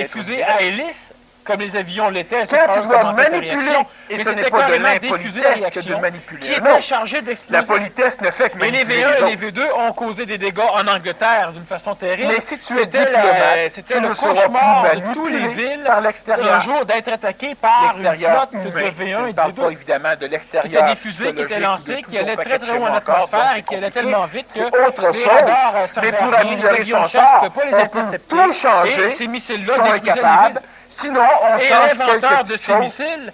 des d'être fusées direct. à hélice, comme les avions l'étaient, Quand tu dois manipuler, et mais ce n'est c'était pas de carrément des fusées à l'impolitesse que de réaction manipuler qui un étaient autre. chargées La d'explosifs. politesse ne fait que Et les manipuler V1 les et autres. les V2 ont causé des dégâts en Angleterre d'une façon terrible. Mais si tu es C'était diplomate, c'était tu le ne seras cauchemar plus de tous les manipulé villes par un l'extérieur. jour d'être attaqué par une L'extérieur flotte de humain. V1 Je et ne de parle pas V2. évidemment de C'était l'extérieur des fusées qui étaient psychologique lancées, de qui tout allaient ton très très haut en paquet de atmosphère schémas et qui allaient encore, tellement vite que c'est autre les chose. radars Mais servaient pour à rien, améliorer les avions son de chasse char, ne pouvaient pas les on peut intercepter. tout changer Et ces missiles-là si on est détruisaient les capable. villes. Sinon, on Et change l'inventeur quelque de ces chose. missiles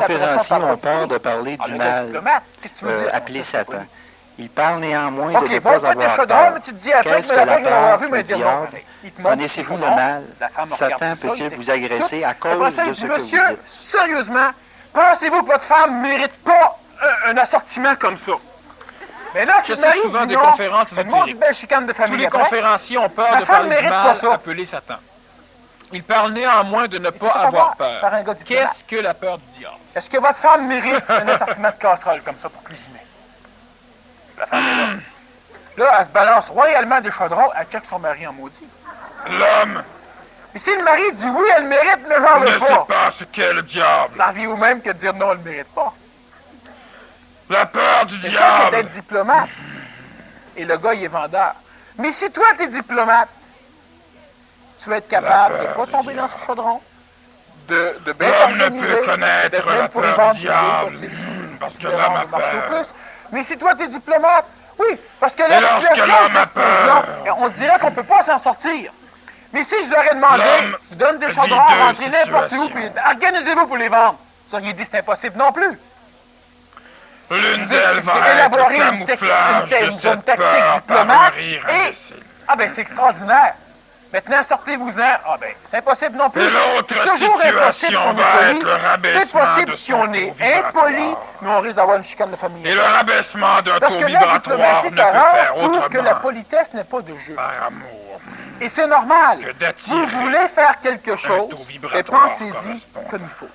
conférenciers ont peur de parler du mal diplomate. Qu'est-ce que tu veux dire? appelé Satan. Ils parlent néanmoins OK, de ne bon, pas pas des avoir chaudrons, peur. mais tu te dis après, Qu'est-ce mais que après, la je vais l'avoir peur vu, du mais dire non. diable? Il te montre Connaissez-vous du le chaudron, mal? la femme Satan regarde ça, peut-il il vous dit, agresser à Après cause ça, il de dit, ce que vous monsieur, dites? sérieusement, pensez-vous que votre femme ne mérite pas un assortiment comme ça? Mais là, Je c'est sais souvent des conférences Faites-moi une ésotériques. belle chicane de Tous famille les après. conférenciers ont peur Ma de femme parler du mérite pas mal ça. appelé Satan. Ils parlent néanmoins de ne c'est pas pas avoir voir par un gars peur. diplomate. Qu'est-ce que la peur du diable? Est-ce que votre femme mérite un assortiment de casserole comme ça pour cuisiner? La femme est là. Là, elle se balance royalement des chaudrons, elle check son mari en maudit. L'homme Et si le mari dit oui, elle le mérite, mais j'en Je veux ne sais pas. pas ce qu'est le diable. Ça revient au même que de dire non, elle le mérite pas. La peur du C'est ça, c'est diable. d'être diplomate. Et le gars, il est vendeur. Mais si toi, tu es diplomate, tu vas être capable de ne pas tomber dans ce chaudron, de bien L'homme ne t'organiser, peut connaître d'être la même pour y peur vendre du des diable, produits, parce que de l'homme vendre a au marché au peur. plus. Mais si toi, tu es diplomate, oui, parce que Et la lorsque situation l'homme a se pose là, peur, on dirait qu'on ne peut pas s'en sortir. Mais si je leur ai demandé, l'homme je donne des vit chaudrons, deux rentrez n'importe où, puis situations. organisez-vous pour les vendre. Ça, il dit c'est impossible non plus. L'une Je d'elles vais va être élaborer le une camouflage de tactique cette diplomate peur par un rire et... imbécile. Ah ben c'est extraordinaire. Maintenant, sortez-vous-en. Ah ben, c'est impossible non plus. Et l'autre C'est toujours impossible si situation on va est être poli. le rabaissement C'est possible de si son on taux est vibratoire. impoli, mais on risque d'avoir une chicane de famille. Et le rabaissement d'un Parce taux que la vibratoire diplomatie ne peut s'arrange faire pour que la autrement politesse n'est pas de jeu. par amour Et c'est normal. que d'attirer Vous voulez faire quelque chose, taux et vibratoire pensez-y correspondant. comme il faut.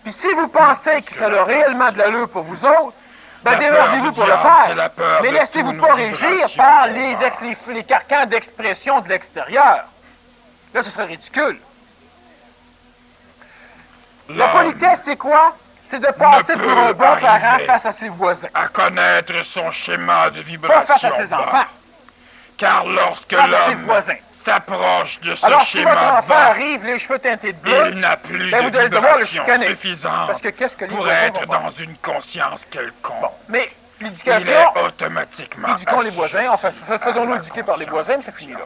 Puis si vous pensez que ça a réellement de l'allure pour vous autres, ben La peur démerdez-vous du pour le diable, faire. c'est la peur Mais de laissez-vous tous pas nos régir vibrations par sonores. les carcans d'expression de l'extérieur. Là, ce serait ridicule. La L'homme politesse, c'est quoi? C'est de passer peut pour un bon arriver parent face à ses voisins. à connaître son schéma de Pas vibration face à ses bas. enfants, Car lorsque face à ses l'homme voisins. s'approche de ce Alors, si votre schéma enfant bas, arrive, les cheveux teintés de bleu, il n'a plus ben, vous de allez devoir le vibration chicaner. suffisante parce que qu'est-ce que les pour voisins être vont faire? dans une conscience quelconque. Bon, mais Il l'éducation, est automatiquement éduquons les voisins, enfin, faisons-nous éduquer par les voisins, mais c'est fini là.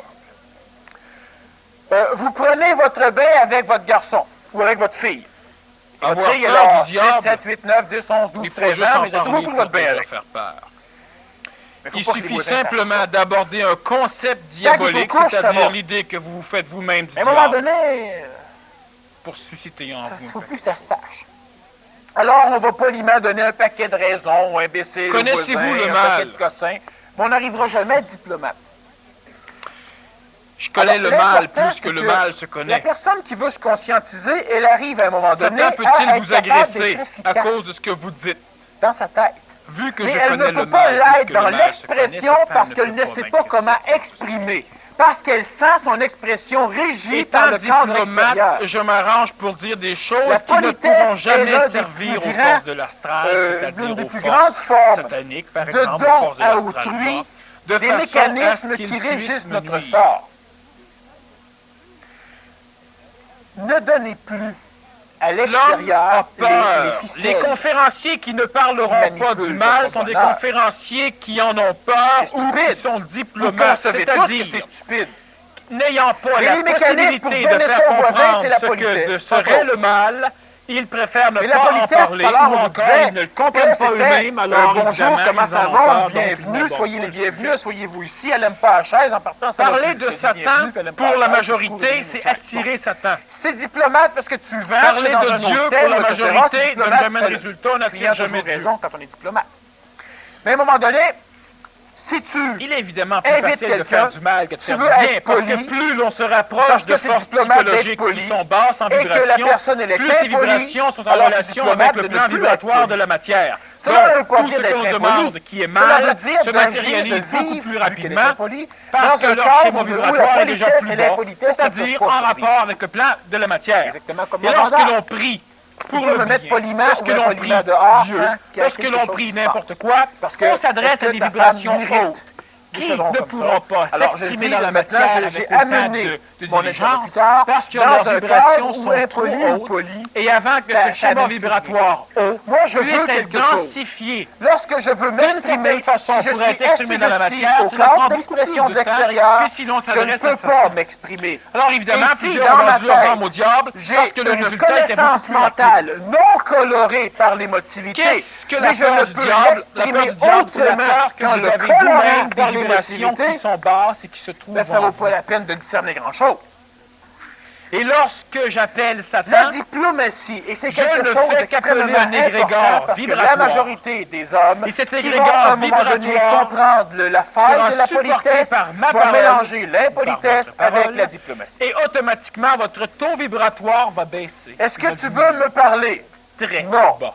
Vous prenez votre bain avec votre garçon, ou avec votre fille. Votre Avoir fille, elle peur a du 6, diable, 7, 8, 9, 10, 11, 12, il faut 13 juste ans, en mais vous avez parler pris pour votre bain déjà avec. faire peur. Mais faut Il pas que les suffit voisins sachent simplement ça. d'aborder un concept Quand diabolique, ils vous couchent, ça c'est-à-dire va. l'idée que vous vous faites vous-même du À un moment diable donné, pour susciter en il ne vous. faut plus que ça se sache. Alors, on va poliment donner un paquet de raisons, imbécile, Connaissez-vous le un mal? paquet de cossins, mais on n'arrivera jamais à être diplomate. Je connais Alors, le mal l'important, plus que c'est le que mal se La connaît. personne qui veut se conscientiser, elle arrive à un moment donné Satan à peut-il être vous capable agresser d'être à efficace cause de ce que vous dites? dans sa tête. Vu que Mais je elle connais ne le peut pas mal l'être plus que dans le mal se connaît, l'expression Satan parce qu'elle peut ne sait pas m'agresser. comment exprimer. Parce qu'elle sent son expression régie par Étant le cadre diplomate, extérieur. je m'arrange pour dire des choses La qui ne politesse pourront est jamais l'un des servir plus aux grands, forces de l'astral, l'une c'est-à-dire des aux plus forces grandes formes sataniques, par de exemple, aux don forces de à l'astral autrui, bas, de des façon à mécanismes ce qu'ils qui puissent régissent me notre nuire. sort. Ne donnez plus à L'homme l'extérieur a peur. les Les ficelles. conférenciers qui ne parleront Qui pas manipulent du mal votre sont des bonheur. conférenciers qui en ont peur C'est ou qui stupide. sont Vous diplomates, concevez tous que c'est-à-dire c'est stupide. n'ayant pas Mais la les mécanismes pour possibilité de donner faire ça au voisin, comprendre c'est la ce politesse, que pas serait d'autre. le mal, ils préfèrent ne Mais la pas en politesse, parler, tout à l'heure, ou on encore disait ils ne le comprennent que pas c'était eux-mêmes, alors bonjour, évidemment, comment ils ça en ont va, peur, donc ils bienvenue, n'abordent soyez pas les le bienvenus, sujet. soyez-vous ici, elle n'aime pas la chaise, en partant, ça Parler va plus, de c'est Satan, bienvenue, elle aime pas pour la chaise, majorité, courez, c'est chaise. attirer Satan. C'est diplomate parce que tu vends, Parler tu es dans de un Dieu hôtel, pour la etc., majorité c'est donne diplomate, jamais de c'est le résultat, on client n'attire a jamais toujours Dieu. raison quand on est diplomate. Mais à un moment donné, si tu Il est évidemment plus invite facile de quelqu'un, faire du mal que de tu faire du veux bien, être parce poli, que plus l'on se rapproche parce de que c'est forces diplomate d'être psychologiques poli, qui sont basses en et que la vibration, personne, elle est plus ces impolie, vibrations sont en alors c'est relation diplomate avec le de plan ne plus vibratoire être poli. de la matière. Cela Donc, veut pas tout dire ce d'être que l'on impoli. demande qui est Cela veut mal dire se d'agir, matérialise de beaucoup vivre, plus vu rapidement qu'elle est impolie, parce dans que un leur cadre schéma où la vibratoire est déjà politesse plus et bas, l'impolitesse ne c'est-à-dire peuvent pas en servir. rapport avec le plan de la matière. Exactement comme Et mon lorsque vendeur. l'on prie pour Tu peux le me mettre bien, poliment lorsque ou l'on impoliment prie dehors, Dieu, hein, qu'il y a lorsque quelque l'on chose prie qui se n'importe passe. quoi, Parce que on s'adresse est-ce à que des ta vibrations femme mérite hautes des qui chaudrons ne comme pourront ça? pas Alors, je s'exprimer dis, dans la maintenant, matière j'ai avec autant amené de mon diligence interlocuteur parce que dans leurs un vibrations cadre où sont impoli trop ou hautes. poli. Et avant que Ça- ce schéma ça vibratoire haut Moi, je veux puisse être quelque chose. densifié Lorsque je veux d'une m'exprimer, certaine façon si je pour suis être exprimé dans la assujetti matière, au cela cadre prend beaucoup d'expression plus de de temps l'extérieur, que si l'on je ne s'adresse à peux Satan. pas m'exprimer. Alors évidemment, Et si plusieurs dans ont ma vendu leurs tête, âmes au diable J'ai parce que le une résultat était beaucoup connaissance plus rapide. mentale non colorée par l'émotivité. Qu'est-ce que mais la je peur ne du peux diable? La peur l'exprimer du diable, c'est la autrement peur que qu'en vous le avez colorant vous-même par des vibrations l'émotivité. qui sont basses et qui se trouvent Ben, ça en vaut vous. pas la peine de discerner grand-chose. Et lorsque j'appelle La Satan, diplomatie, et c'est Je quelque ne chose fais qu'appeler d'extrêmement un égrégore important parce que la vibratoire. majorité des hommes Et cet qui vont égrégore à un moment donné vibratoire comprendre la faille sera de la supporté politesse, par ma vont parole, mélanger par l'impolitesse votre parole, avec la diplomatie. et automatiquement, votre taux vibratoire va baisser. Est-ce Il va que tu diminuer veux me parler? très Non. bas.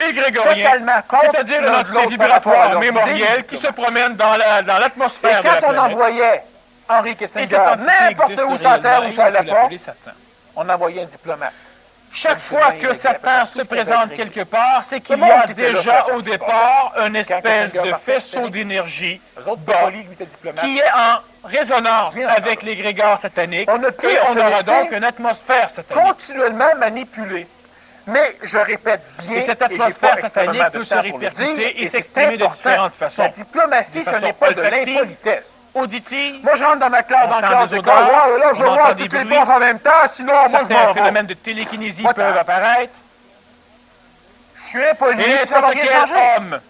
égrégorien, totalement contre c'est-à-dire une l'un de entité l'autre par vibratoire rapport à leurs mémorielle idées, qui se promène dans l'atmosphère Et de la quand on planète. envoyait Henry Et Kissinger, cette entité n'importe existe où sur la Terre réellement, ou et sur on peut la porte, l'appeler Satan. on envoyait un diplomate. Chaque fois que Satan se présente quelque part, c'est qu'il Tout le y a monde était là déjà sur la au départ une espèce Kissinger de partait, faisceau c'était d'énergie Eux autres, bon, polis, lui, était diplomate. qui est en résonance Bien avec entendu. l'égrégore satanique, On ne peut et on se aura laisser donc une atmosphère satanique. continuellement manipulé. Mais je répète bien, Et cette j'ai atmosphère pas satanique extrêmement peut de se temps pour le répercuter dire, et c'est s'exprimer de important. différentes façons. La diplomatie, De ce n'est façon pas de olfactive, l'impolitesse. Auditive, Moi, je rentre dans ma classe, On dans la sent classe des d'école, odeurs, ouais, là, je on vois entend toutes des les bruits. profs en même temps, sinon, moi, je certains m'en vais. phénomènes de télékinésie Pas peuvent tant. apparaître. Je suis impoli, Et ça va n'importe rien quel changer. homme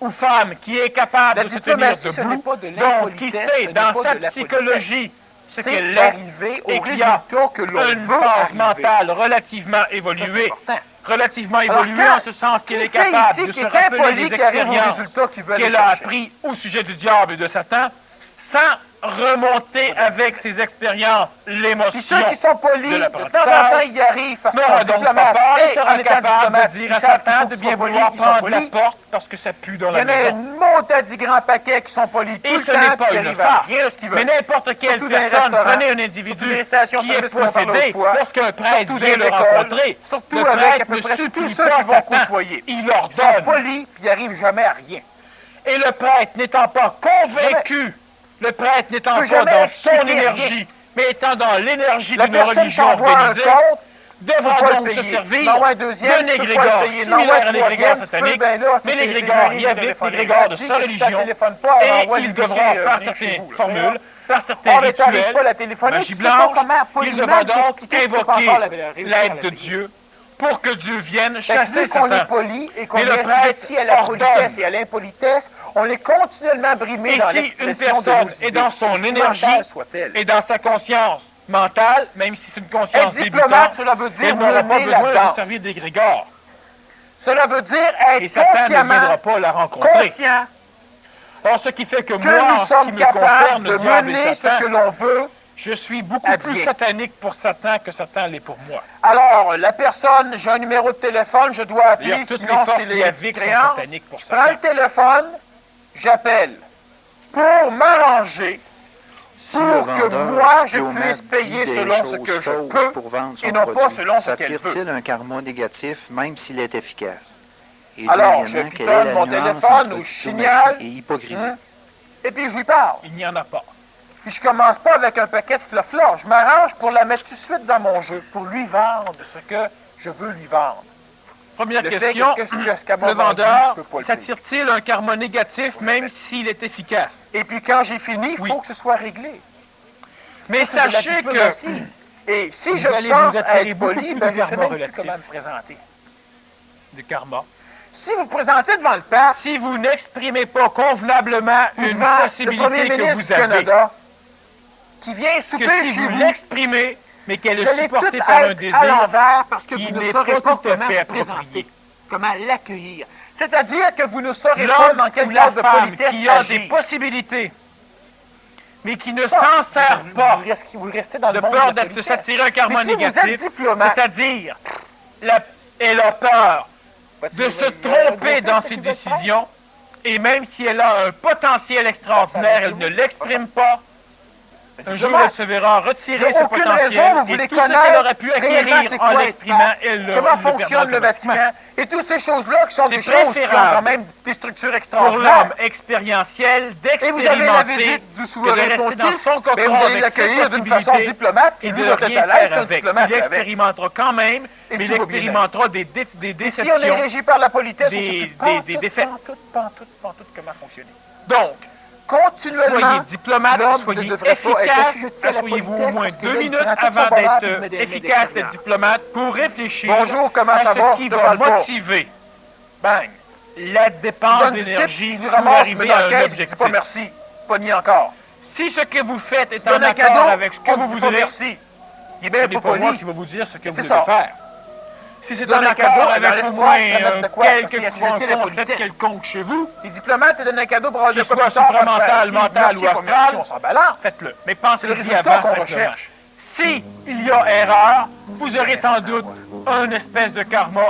ou femme qui est capable La de se tenir diplomatie, ce n'est debout, pas de donc qui l'impolitesse, ce sait n'est dans pas sa de la psychologie ce C'est qu'elle est, d'arriver au et qu'il y a résultat que l'on une veut phase arriver. mentale relativement Ça, c'est évoluée, important. relativement Alors, évoluée quand- en ce sens qu'elle est Qui c'est capable ici de qui se est rappeler impoli des qui arrive au expériences résultat qu'il veut aller qu'elle a chercher? appris au sujet du diable et de Satan, sans remonter avec ses expériences Puis l'émotion ceux qui sont polis, de de temps en l'apprentissage, temps, ils y arrivent parce qu'ils n'aura sont donc pas diplomates. peur et Et en sera étant capable diplomate, de dire ils à savent Satan qu'il de faut qu'ils bien soient vouloir polis, ils sont prendre la polis. porte parce que ça pue dans Il y la en a maison. un maudit grand paquet qui sont polis tout Et le ce temps, n'est pas puis qui une arrivent à farce. rien de ce qu'ils veulent. Mais n'importe quelle Surtout dans les personne, restaurants, prenez un surtout individu les stations qui est service qu'on parle possédé, l'autre fois, lorsqu'un prêtre surtout vient dans le les écoles, rencontrer, surtout le avec à prêtre peu ne près tous supplie ceux pas qui vont Satan, côtoyer. il leur Ils sont donne. polis, puis ils arrivent jamais à rien. Et le prêtre n'étant pas convaincu, le prêtre n'étant peut pas jamais dans expliquer son rien. énergie, mais étant dans l'énergie La d'une personne qui religion envoie un organisée, compte, devra faut pas donc le se payer. servir Non, ouais, deuxième, d'un tu peux pas égrégore le payer. Non, similaire ouais, à l'égrégore troisième, tu peux, satanique, ben là, mais c'est l'égrégore tes yavique, téléphones. l'égrégore de Dis sa que si ça religion, téléphone pas, et envoie il les devra, bouchers, par venir chez certaines vous, là. formules, par Ah, certains mais t'arrives rituels, pas à la téléphoner, magie tu sais pas blanche, comment il poliment devra donc expliquer ce que tu peux invoquer encore réussir à l'aide de la Dieu pour que Dieu vienne Fait que chasser vu qu'on est Satan. poli et qu'on Mais le est prêtre assujetti à la politesse ordonne. et à l'impolitesse, on est continuellement brimé Et dans si une l'expression de personne nos est idées, dans son aussi énergie mentale soit-elle. et dans sa conscience mentale, même si c'est une Être conscience diplomate, débutante, cela veut dire elle n'aura pas mener besoin de là-dedans. servir d'égrégore. Cela veut dire Et être Satan ne consciemment viendra pas la rencontrer. conscient Or, ce qui fait que que moi, en nous ce qui sommes me capables concerne, de le diable mener et ce Satan, que l'on veut. je suis beaucoup à plus bien. satanique pour Satan que Satan l'est pour moi. Alors, la personne, j'ai un numéro de téléphone, je dois appeler, D'ailleurs, toutes les sinon forces c'est les yaviques sont créances. sataniques pour Je prends le Satan. téléphone, j'appelle pour m'arranger Si le pour que vendeur moi, du je diplomate puisse payer dit des selon ce choses que je fausses peux pour vendre son et non pas produit, selon ce qu'elle s'attire-t-il un karma négatif, même s'il est efficace? Et Alors, deuxièmement, je quelle est pitonne la mon nuance téléphone entre ou je diplomatie signale, et hypocrisie? hein, et puis je lui parle. Il n'y en a pas. Puis je commence pas avec un paquet de floflas. Je m'arrange pour la mettre tout de suite dans mon jeu, pour lui vendre ce que je veux lui vendre. Première Le fait question, que ce qu'elle m'a le vendu, vendeur je peux pas le payer. s'attire-t-il un karma négatif même s'il est efficace? Et puis quand j'ai fini, il Oui. faut que ce soit réglé. Mais Ça, c'est de la sachez que diplomatie. Et si je vous allez pense vous à attirer être beaucoup poli, plus ben de je sais karma même plus relatif. comment me présenter. du karma, Si vous présentez devant le pape, si vous n'exprimez pas convenablement une devant le possibilité premier que ministre vous du avez, Canada, qui vient que souper si chez vous vous, l'exprimez, mais qu'elle vous est allez supportée tout par un être désir à l'envers parce que qui vous ne n'est saurez pas pas tout à comment fait vous présenter, approprié. comment l'accueillir. C'est-à-dire que vous ne saurez pas L'homme dans quel ou la cadre de femme politesse qui a agir. des possibilités, mais qui ne s'en sert pas, Vous restez dans de le monde peur de la d'être politesse. s'attirer un karma Mais si vous êtes négatif, diplomate, c'est-à-dire, elle a peur de se tromper dans ses décisions, et même si elle a un potentiel extraordinaire, elle ne l'exprime pas. Un jour, elle se verra retirer Il y a ce aucune potentiel, raison, vous et voulez tout ce qu'elle connaître aurait pu réellement acquérir c'est en quoi l'exprimant, être elle le comment perdra fonctionne le automatiquement. Vatican, et toutes ces choses-là qui sont C'est des choses qui ont préférable quand même des structures Pour extraordinaires. l'homme expérientiel, Et vous avez la d'expérimenter, visite du que de souverain rester dans pontife, son mais cocon vous allez avec ses l'accueillir d'une façon possibilités, diplomate, et et de lui ne doit être rien à l'aise faire qu'un avec. diplomate Il avec. expérimentera quand même, Et mais il tout va bien expérimentera des Si on est déceptions, régi par la politesse, des on sait des défaites. pantoute comment fonctionner. Donc, Continuellement, soyez diplomate, l'homme ne soyez devrait pas être efficace, assujetti à la asseyez-vous au politesse moins parce que 2 là, il minutes prend tout son avant bonheur puis il d'être met des efficace, d'expérience. d'être diplomate, pour réfléchir Bonjour, comment à ça ce va? qui Je te va parle pas. motiver Bang. la Tu dépense donnes du type, d'énergie tu pour ramasses, mais arriver dans à la un caisse, tu dis objectif. pas merci. Pas ni encore. Si ce que vous faites est Tu donnes en un accord cadeau, avec ce que on vous te dit pas voudrez, merci. Il est ce bien n'est pas pas moi poli. qui va vous dire ce que vous C'est devez ça. faire. Si c'est donnes en un cadeau, accord alors avec au laisse-moi moins te mettre de quoi, parce qu'il y a un sujeté la concept politesse. quelconque chez vous, Les diplomates te donnent un cadeau pour avoir de qu'il quoi soit plus tard, supramental, pas de mental ou merci, pas merci, astral, on s'en balance. faites-le. Mais C'est le pensez-y résultat avant qu'on simplement. recherche. Si il y a erreur, vous aurez sans doute un espèce de karma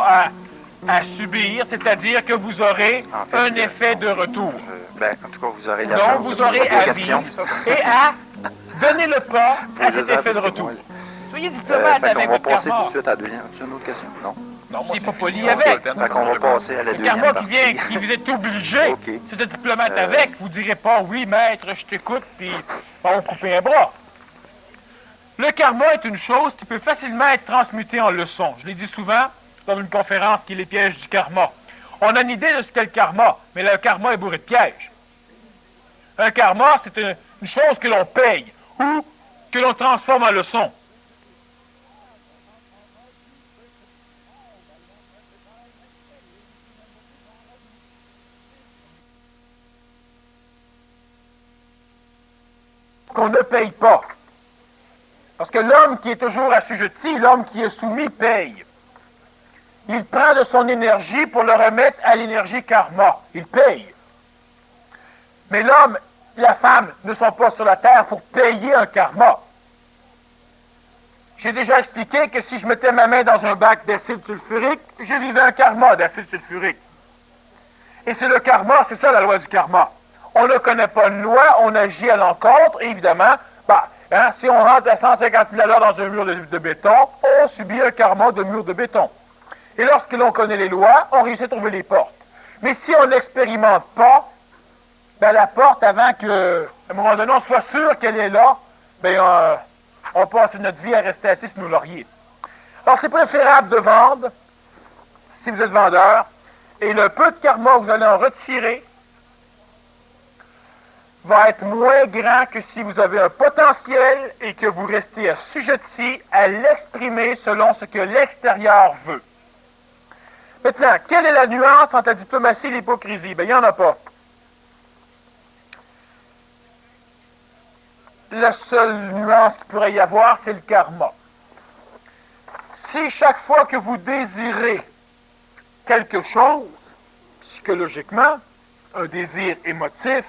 à subir, c'est-à-dire que vous aurez En fait, un effet de retour. En tout cas, vous aurez la Donc, chance vous de aurez poser des à questions. vivre et à donnez le pas à cet effet de retour. Soyez diplomate avec votre karma. On va passer karma. tout de suite à la deuxième. C'est une autre question, non? Non, moi, c'est pas poli avec. Fait qu'on va passer à la Le deuxième karma partie. qui vous êtes obligé, Ok. c'est de diplomate avec. Vous direz pas, oui, maître, je t'écoute, puis on va couper un bras. Le karma est une chose qui peut facilement être transmutée en leçon. Je l'ai dit souvent dans une conférence qui est les pièges du karma. On a une idée de ce qu'est le karma, mais le karma est bourré de pièges. Un karma, c'est une chose que l'on paye ou que l'on transforme en leçon. Qu'on ne paye pas. Parce que l'homme qui est toujours assujetti, l'homme qui est soumis, paye. Il prend de son énergie pour le remettre à l'énergie karma. Il paye. Mais l'homme et la femme ne sont pas sur la terre pour payer un karma. J'ai déjà expliqué que si je mettais ma main dans un bac d'acide sulfurique, je vivais un karma d'acide sulfurique. Et c'est le karma, c'est ça la loi du karma. On ne connaît pas une loi, on agit à l'encontre, et évidemment, si on rentre à 150 000 à l'heure dans un mur de béton, on subit un karma de mur de béton. Et lorsque l'on connaît les lois, on réussit à trouver les portes. Mais si on n'expérimente pas, la porte, avant qu'à un moment donné, on soit sûr qu'elle est là, on passe notre vie à rester assis sur nos lauriers. Alors, c'est préférable de vendre, si vous êtes vendeur, et le peu de karma que vous allez en retirer va être moins grand que si vous avez un potentiel et que vous restez assujetti à l'exprimer selon ce que l'extérieur veut. Maintenant, quelle est la nuance entre la diplomatie et l'hypocrisie? Il n'y en a pas. La seule nuance qu'il pourrait y avoir, c'est le karma. Si chaque fois que vous désirez quelque chose, psychologiquement, un désir émotif,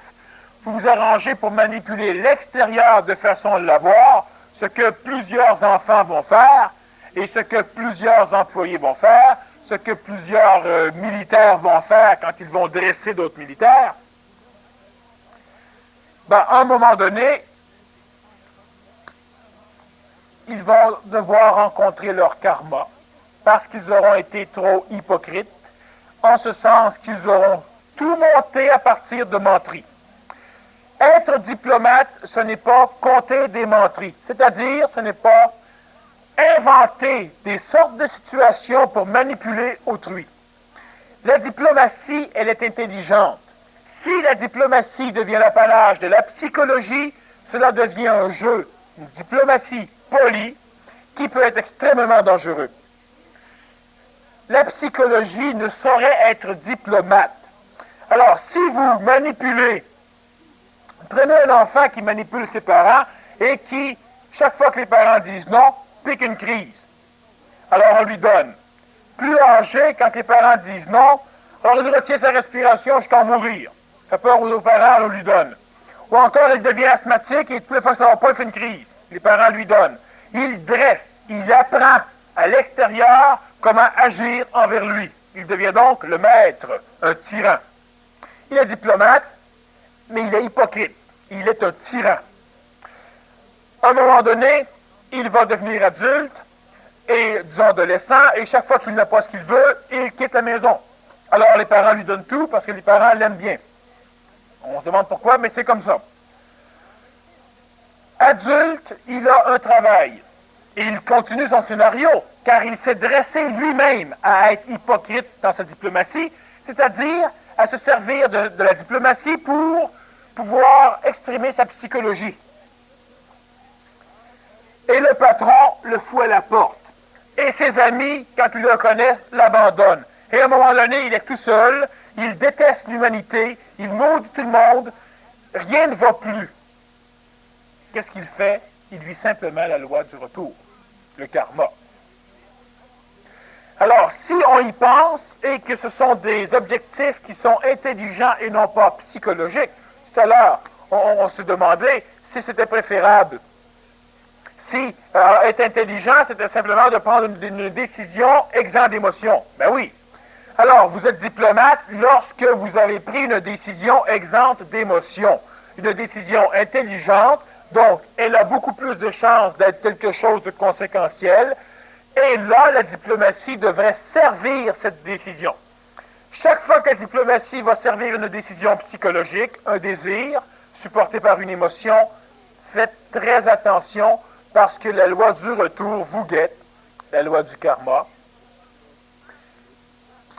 vous vous arrangez pour manipuler l'extérieur de façon à l'avoir, ce que plusieurs enfants vont faire, et ce que plusieurs employés vont faire, ce que plusieurs militaires vont faire quand ils vont dresser d'autres militaires, à un moment donné, ils vont devoir rencontrer leur karma, parce qu'ils auront été trop hypocrites, en ce sens qu'ils auront tout monté à partir de menteries. Être diplomate, ce n'est pas compter des menteries, c'est-à-dire ce n'est pas inventer des sortes de situations pour manipuler autrui. La diplomatie, elle est intelligente. Si la diplomatie devient l'apanage de la psychologie, cela devient un jeu, une diplomatie polie, qui peut être extrêmement dangereux. La psychologie ne saurait être diplomate. Alors, si vous manipulez, prenez un enfant qui manipule ses parents et qui, chaque fois que les parents disent non, pique une crise. Alors on lui donne. Plus âgé, quand les parents disent non, alors il retient sa respiration jusqu'à en mourir. Ça fait peur aux parents, on lui donne. Ou encore, il devient asthmatique et toutes les fois que ça va pas, il fait une crise. Les parents lui donnent. Il dresse, il apprend à l'extérieur comment agir envers lui. Il devient donc le maître, un tyran. Il est diplomate, mais il est hypocrite. Il est un tyran. À un moment donné, il va devenir adulte, et disons adolescent, et chaque fois qu'il n'a pas ce qu'il veut, il quitte la maison. Alors les parents lui donnent tout, parce que les parents l'aiment bien. On se demande pourquoi, mais c'est comme ça. Adulte, il a un travail, et il continue son scénario, car il s'est dressé lui-même à être hypocrite dans sa diplomatie, c'est-à-dire à se servir de la diplomatie pour pouvoir exprimer sa psychologie. Et le patron le fout à la porte. Et ses amis, quand ils le connaissent, l'abandonnent. Et à un moment donné, il est tout seul, il déteste l'humanité, il maudit tout le monde, rien ne va plus. Qu'est-ce qu'il fait? Il vit simplement la loi du retour, le karma. Alors, si on y pense, et que ce sont des objectifs qui sont intelligents et non pas psychologiques, tout à l'heure, on se demandait si c'était préférable. Si être intelligent, c'était simplement de prendre une décision exempte d'émotion. Ben oui. Alors, vous êtes diplomate lorsque vous avez pris une décision exempte d'émotion. Une décision intelligente Donc, elle a beaucoup plus de chances d'être quelque chose de conséquentiel. Et là, la diplomatie devrait servir cette décision. Chaque fois que la diplomatie va servir une décision psychologique, un désir, supporté par une émotion, faites très attention parce que la loi du retour vous guette, la loi du karma.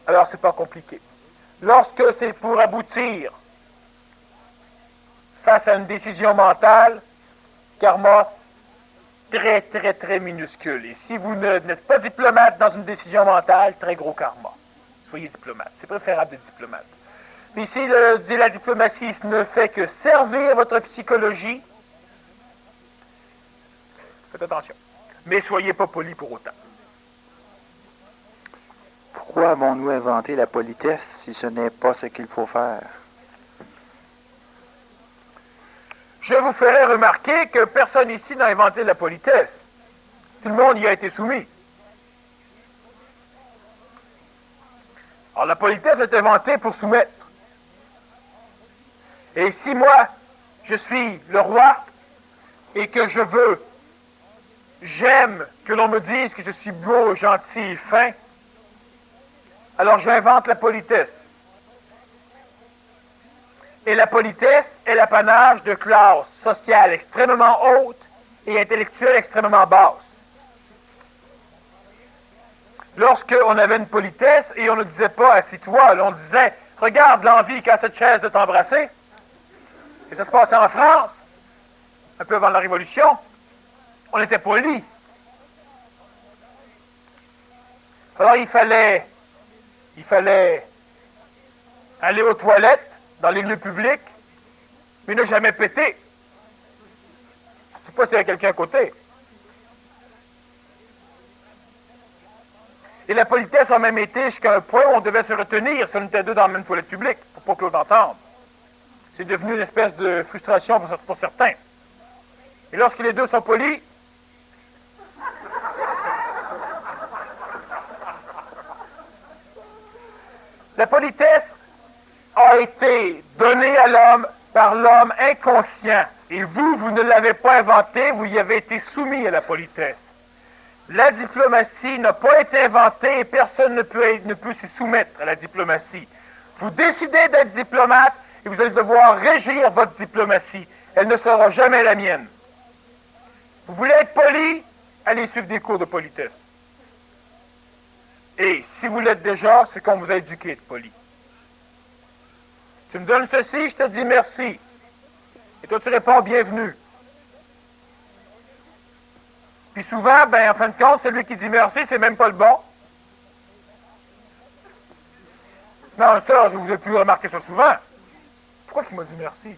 Alors, c'est pas compliqué. Lorsque c'est pour aboutir face à une décision mentale, karma très, très, très minuscule. Et si vous n'êtes pas diplomate dans une décision mentale, très gros karma. Soyez diplomate. C'est préférable d'être diplomate. Mais si la diplomatie ne fait que servir votre psychologie, faites attention. Mais soyez pas poli pour autant. Pourquoi avons-nous inventé la politesse si ce n'est pas ce qu'il faut faire? Je vous ferai remarquer que personne ici n'a inventé la politesse. Tout le monde y a été soumis. Alors la politesse est inventée pour soumettre. Et si moi, je suis le roi et que j'aime que l'on me dise que je suis beau, gentil et fin, alors j'invente la politesse. Et la politesse est l'apanage de classes sociales extrêmement hautes et intellectuelles extrêmement basses. Lorsqu'on avait une politesse et on ne disait pas assis-toi, on disait regarde l'envie qu'a cette chaise de t'embrasser. Et ça se passait en France, un peu avant la Révolution. On était poli. Alors il fallait aller aux toilettes dans les lieux publics, mais ne jamais péter. Je ne sais pas s'il y a quelqu'un à côté. Et la politesse a même été jusqu'à un point où on devait se retenir si on était deux dans la même toilette publique, pour pas que l'on entende. C'est devenu une espèce de frustration pour certains. Et lorsque les deux sont polis, la politesse a été donnée à l'homme par l'homme inconscient. Et vous ne l'avez pas inventée, vous y avez été soumis à la politesse. La diplomatie n'a pas été inventée et personne ne peut s'y soumettre à la diplomatie. Vous décidez d'être diplomate et vous allez devoir régir votre diplomatie. Elle ne sera jamais la mienne. Vous voulez être poli, allez suivre des cours de politesse. Et si vous l'êtes déjà, c'est qu'on vous a éduqué à être poli. Tu me donnes ceci, je te dis merci. Et toi, tu réponds bienvenue. Puis souvent, en fin de compte, celui qui dit merci, c'est même pas le bon. Non, ça, je vous ai pu remarquer ça souvent. Pourquoi qu'il m'a dit merci?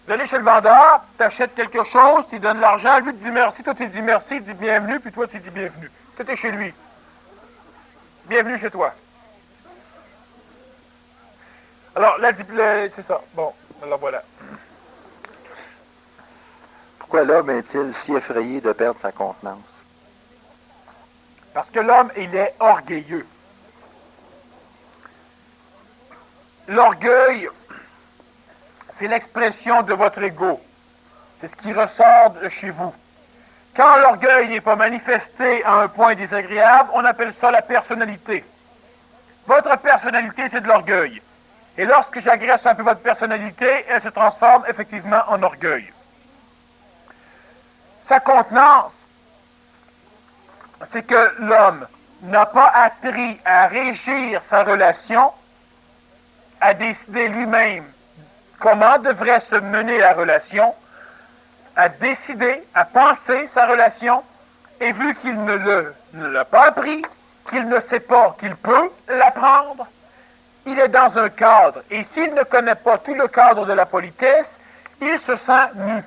Vous allez chez le vendeur, tu achètes quelque chose, tu lui donnes l'argent, lui te dit merci, toi tu dis merci, il dit bienvenue, puis toi tu dis bienvenue. Toi t'es chez lui. Bienvenue chez toi. Alors, c'est ça. Bon, alors voilà. Pourquoi l'homme est-il si effrayé de perdre sa contenance? Parce que l'homme, il est orgueilleux. L'orgueil, c'est l'expression de votre ego. C'est ce qui ressort de chez vous. Quand l'orgueil n'est pas manifesté à un point désagréable, on appelle ça la personnalité. Votre personnalité, c'est de l'orgueil. Et lorsque j'agresse un peu votre personnalité, elle se transforme effectivement en orgueil. Sa contenance, c'est que l'homme n'a pas appris à régir sa relation, à décider lui-même comment devrait se mener la relation, à décider, à penser sa relation, et vu qu'il ne l'a pas appris, qu'il ne sait pas qu'il peut l'apprendre, il est dans un cadre. Et s'il ne connaît pas tout le cadre de la politesse, il se sent nu.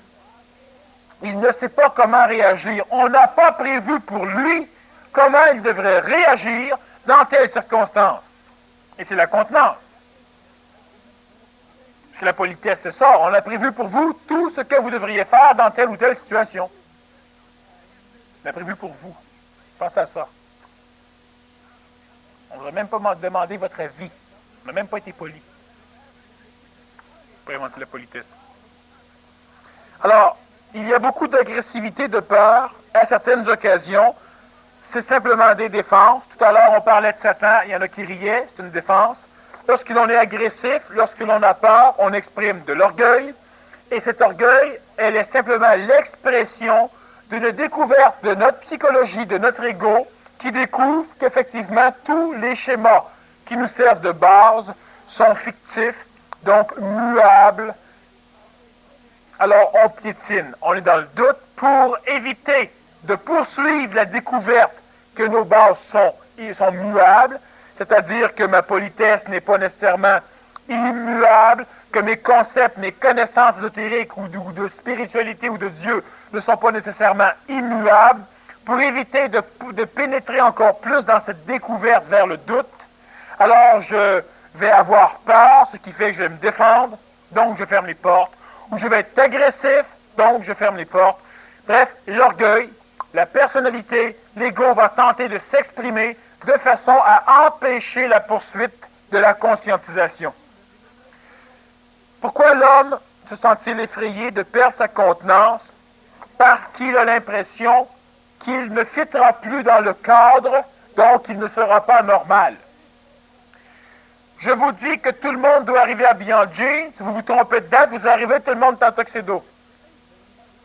Il ne sait pas comment réagir. On n'a pas prévu pour lui comment il devrait réagir dans telle circonstance. Et c'est la contenance. Parce que la politesse, c'est ça. On a prévu pour vous tout ce que vous devriez faire dans telle ou telle situation. On a prévu pour vous. Pensez à ça. On ne vous a même pas demandé votre avis. On n'a même pas été poli. pour inventer la politesse. Alors, il y a beaucoup d'agressivité, de peur, à certaines occasions. C'est simplement des défenses. Tout à l'heure, on parlait de Satan, il y en a qui riaient, c'est une défense. Lorsque l'on est agressif, lorsque l'on a peur, on exprime de l'orgueil. Et cet orgueil, elle est simplement l'expression d'une découverte de notre psychologie, de notre ego, qui découvre qu'effectivement, tous les schémas qui nous servent de base sont fictifs, donc muables. Alors, on piétine, on est dans le doute pour éviter de poursuivre la découverte que nos bases sont muables, c'est-à-dire que ma politesse n'est pas nécessairement immuable, que mes concepts, mes connaissances ésotériques ou de spiritualité ou de Dieu ne sont pas nécessairement immuables, pour éviter de pénétrer encore plus dans cette découverte vers le doute. Alors je vais avoir peur, ce qui fait que je vais me défendre, donc je ferme les portes, ou je vais être agressif, donc je ferme les portes. Bref, l'orgueil, la personnalité, l'ego va tenter de s'exprimer de façon à empêcher la poursuite de la conscientisation. Pourquoi l'homme se sent-il effrayé de perdre sa contenance? Parce qu'il a l'impression qu'il ne fitera plus dans le cadre, donc il ne sera pas normal. Je vous dis que tout le monde doit arriver habillé en jeans. Si vous vous trompez de date, vous arrivez, tout le monde est en tuxedo.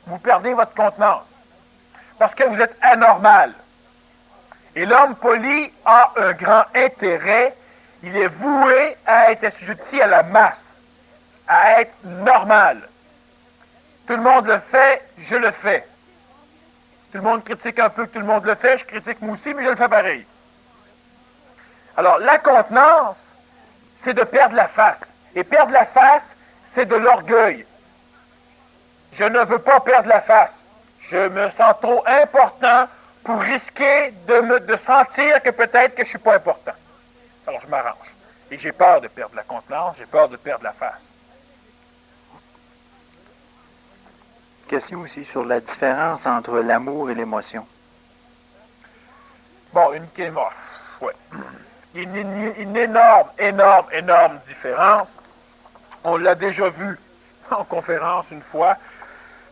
Vous perdez votre contenance. Parce que vous êtes anormal. Et l'homme poli a un grand intérêt. Il est voué à être assujetti à la masse, à être normal. Tout le monde le fait, je le fais. Tout le monde critique un peu que tout le monde le fait, je critique moi aussi, mais je le fais pareil. Alors, la contenance, c'est de perdre la face. Et perdre la face, c'est de l'orgueil. Je ne veux pas perdre la face. Je me sens trop important pour risquer de sentir que peut-être que je ne suis pas important. Alors, je m'arrange. Et j'ai peur de perdre la contenance, j'ai peur de perdre la face. Question aussi sur la différence entre l'amour et l'émotion. Bon, ouais. Une énorme différence. On l'a déjà vu en conférence une fois.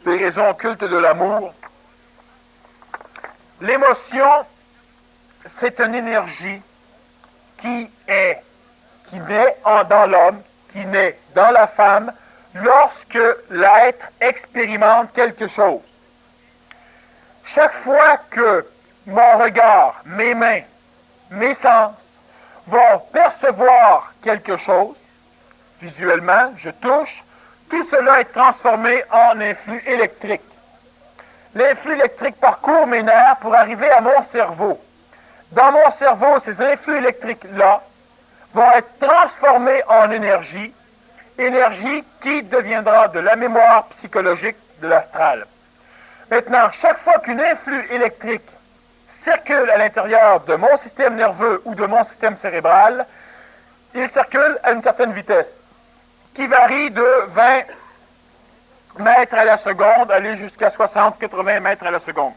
Les raisons occultes de l'amour. L'émotion, c'est une énergie qui naît dans l'homme, qui naît dans la femme, lorsque l'être expérimente quelque chose. Chaque fois que mon regard, mes mains, mes sens vont percevoir quelque chose, visuellement, je touche, tout cela est transformé en influx électrique. L'influx électrique parcourt mes nerfs pour arriver à mon cerveau. Dans mon cerveau, ces influx électriques-là vont être transformés en énergie, énergie qui deviendra de la mémoire psychologique de l'astral. Maintenant, chaque fois qu'un influx électrique circule à l'intérieur de mon système nerveux ou de mon système cérébral, il circule à une certaine vitesse, qui varie de 20 mètres à la seconde, aller jusqu'à 60-80 mètres à la seconde.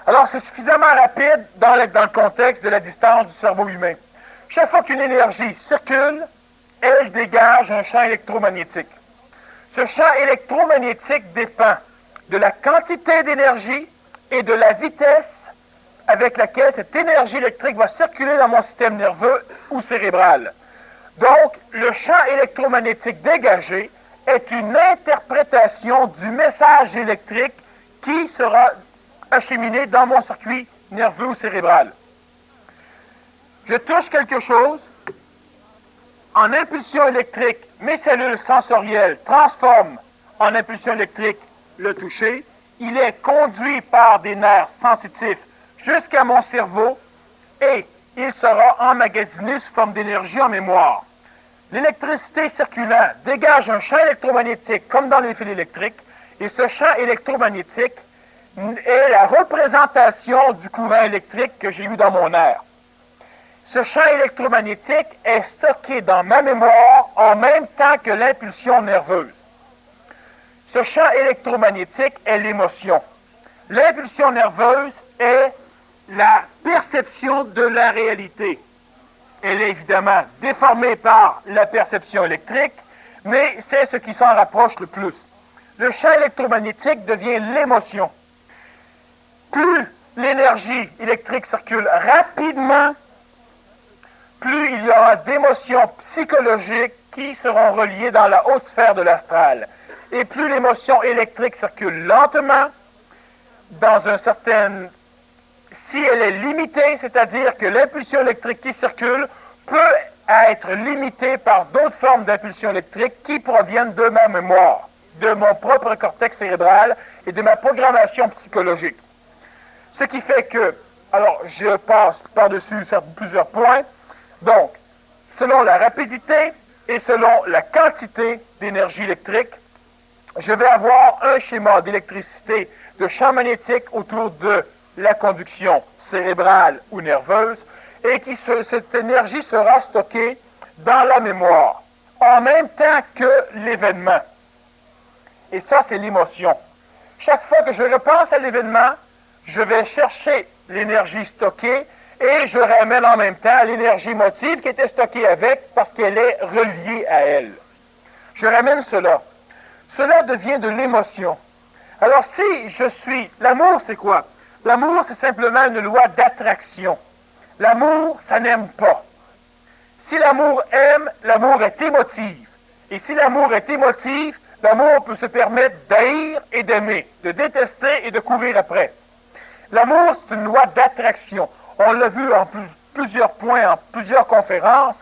Alors, c'est suffisamment rapide dans le contexte de la distance du cerveau humain. Chaque fois qu'une énergie circule, elle dégage un champ électromagnétique. Ce champ électromagnétique dépend de la quantité d'énergie et de la vitesse avec laquelle cette énergie électrique va circuler dans mon système nerveux ou cérébral. Donc, le champ électromagnétique dégagé est une interprétation du message électrique qui sera acheminé dans mon circuit nerveux ou cérébral. Je touche quelque chose, en impulsion électrique, mes cellules sensorielles transforment en impulsion électrique le toucher. Il est conduit par des nerfs sensitifs jusqu'à mon cerveau et il sera emmagasiné sous forme d'énergie en mémoire. L'électricité circulant dégage un champ électromagnétique comme dans les fils électriques et ce champ électromagnétique est la représentation du courant électrique que j'ai eu dans mon nerf. Ce champ électromagnétique est stocké dans ma mémoire en même temps que l'impulsion nerveuse. Ce champ électromagnétique est l'émotion. L'impulsion nerveuse est la perception de la réalité. Elle est évidemment déformée par la perception électrique, mais c'est ce qui s'en rapproche le plus. Le champ électromagnétique devient l'émotion. Plus l'énergie électrique circule rapidement, plus il y aura d'émotions psychologiques qui seront reliées dans la haute sphère de l'astral. Et plus l'émotion électrique circule lentement, dans un certain... Si elle est limitée, c'est-à-dire que l'impulsion électrique qui circule peut être limitée par d'autres formes d'impulsion électrique qui proviennent de ma mémoire, de mon propre cortex cérébral et de ma programmation psychologique. Ce qui fait que, alors je passe par-dessus plusieurs points, donc, selon la rapidité et selon la quantité d'énergie électrique, je vais avoir un schéma d'électricité de champ magnétique autour de la conduction cérébrale ou nerveuse, et cette énergie sera stockée dans la mémoire, en même temps que l'événement. Et ça, c'est l'émotion. Chaque fois que je repense à l'événement, je vais chercher l'énergie stockée et je ramène en même temps l'énergie émotive qui était stockée avec parce qu'elle est reliée à elle. Je ramène cela. Cela devient de l'émotion. Alors si je suis... L'amour, c'est quoi? L'amour, c'est simplement une loi d'attraction. L'amour, ça n'aime pas. Si l'amour aime, l'amour est émotif. Et si l'amour est émotif, l'amour peut se permettre d'haïr et d'aimer, de détester et de courir après. L'amour, c'est une loi d'attraction. On l'a vu en plusieurs points, en plusieurs conférences.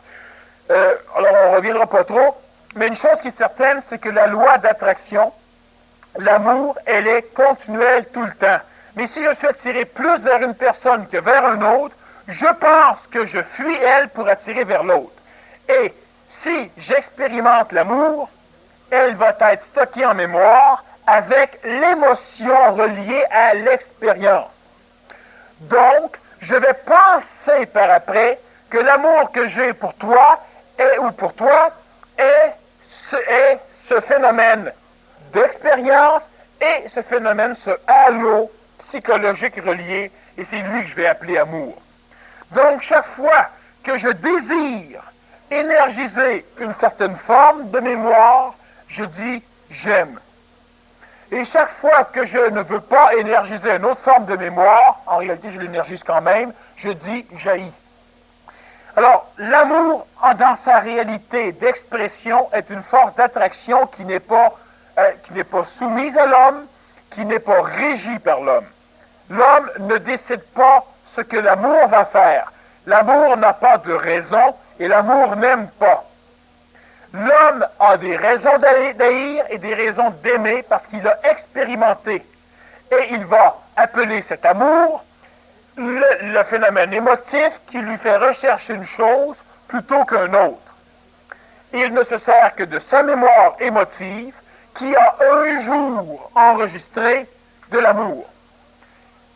Alors, on ne reviendra pas trop. Mais une chose qui est certaine, c'est que la loi d'attraction, l'amour, elle est continuelle tout le temps. Mais si je suis attiré plus vers une personne que vers un autre, je pense que je fuis elle pour attirer vers l'autre. Et si j'expérimente l'amour, elle va être stockée en mémoire avec l'émotion reliée à l'expérience. Donc, je vais penser par après que l'amour que j'ai pour toi ou pour toi est ce phénomène d'expérience et ce phénomène, ce halo psychologique relié, et c'est lui que je vais appeler amour. Donc, chaque fois que je désire énergiser une certaine forme de mémoire, je dis j'aime. Et chaque fois que je ne veux pas énergiser une autre forme de mémoire, en réalité je l'énergise quand même, je dis j'haïs. Alors, l'amour, dans sa réalité d'expression, est une force d'attraction qui n'est pas soumise à l'homme, qui n'est pas régie par l'homme. L'homme ne décide pas ce que l'amour va faire. L'amour n'a pas de raison et l'amour n'aime pas. L'homme a des raisons d'haïr et des raisons d'aimer parce qu'il a expérimenté. Et il va appeler cet amour le phénomène émotif qui lui fait rechercher une chose plutôt qu'un autre. Il ne se sert que de sa mémoire émotive qui a un jour enregistré de l'amour.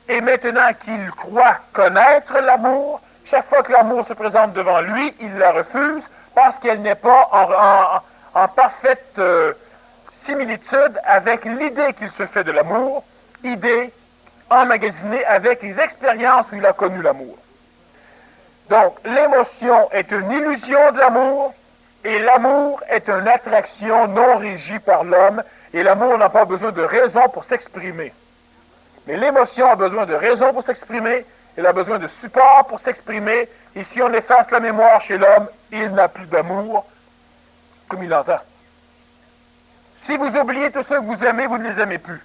Et maintenant qu'il croit connaître l'amour, chaque fois que l'amour se présente devant lui, il la refuse parce qu'elle n'est pas en parfaite similitude avec l'idée qu'il se fait de l'amour, idée emmagasinée avec les expériences où il a connu l'amour. Donc, l'émotion est une illusion de l'amour, et l'amour est une attraction non régie par l'homme, et l'amour n'a pas besoin de raison pour s'exprimer. Mais l'émotion a besoin de raison pour s'exprimer, elle a besoin de support pour s'exprimer, et si on efface la mémoire chez l'homme, il n'a plus d'amour comme il l'entend. Si vous oubliez tous ceux que vous aimez, vous ne les aimez plus.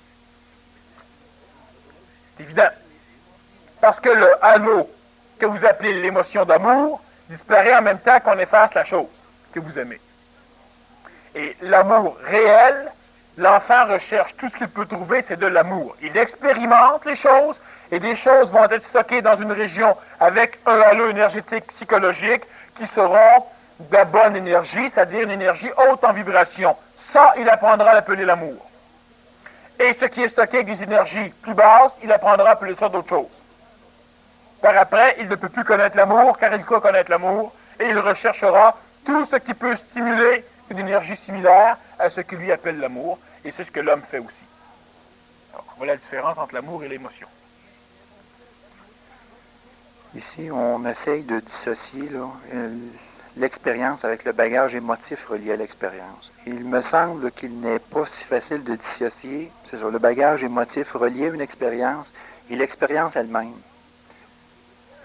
C'est évident. Parce que le halo que vous appelez l'émotion d'amour disparaît en même temps qu'on efface la chose que vous aimez. Et l'amour réel, l'enfant recherche tout ce qu'il peut trouver, c'est de l'amour. Il expérimente les choses, et des choses vont être stockées dans une région avec un halo énergétique psychologique qui seront de la bonne énergie, c'est-à-dire une énergie haute en vibration. Ça, il apprendra à l'appeler l'amour. Et ce qui est stocké avec des énergies plus basses, il apprendra à appeler ça d'autre chose. Par après, il ne peut plus connaître l'amour, car il croit connaître l'amour, et il recherchera tout ce qui peut stimuler une énergie similaire à ce qu'il lui appelle l'amour, et c'est ce que l'homme fait aussi. Alors, voilà la différence entre l'amour et l'émotion. Ici, on essaye de dissocier l'expérience avec le bagage émotif relié à l'expérience. Il me semble qu'il n'est pas si facile de dissocier, c'est sur le bagage émotif relié à une expérience et l'expérience elle-même.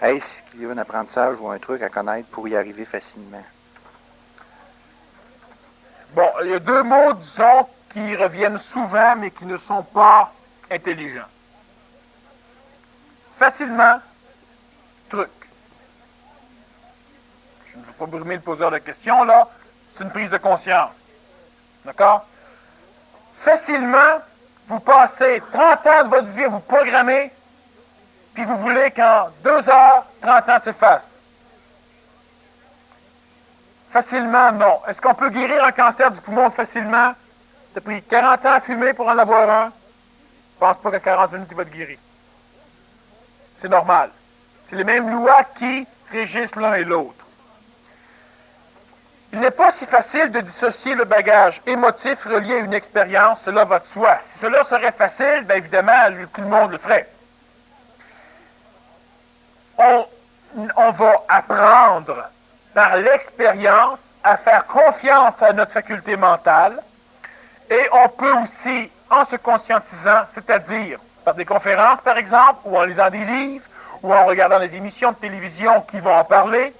Est-ce qu'il y a un apprentissage ou un truc à connaître pour y arriver facilement? Bon, il y a deux mots, disons, qui reviennent souvent, mais qui ne sont pas intelligents. Facilement, truc. Je ne veux pas brumer le poseur de questions, là. C'est une prise de conscience. D'accord? Facilement, vous passez 30 ans de votre vie à vous programmer, puis vous voulez qu'en 2 heures, 30 ans s'effacent. Facilement, non. Est-ce qu'on peut guérir un cancer du poumon facilement? T'as pris 40 ans à fumer pour en avoir un? Je pense pas qu'à 40 minutes, il va te guérir. C'est normal. C'est les mêmes lois qui régissent l'un et l'autre. Il n'est pas si facile de dissocier le bagage émotif relié à une expérience, cela va de soi. Si cela serait facile, bien évidemment, tout le monde le ferait. On va apprendre par l'expérience à faire confiance à notre faculté mentale et on peut aussi, en se conscientisant, c'est-à-dire par des conférences par exemple, ou en lisant des livres, ou en regardant des émissions de télévision qui vont en parler,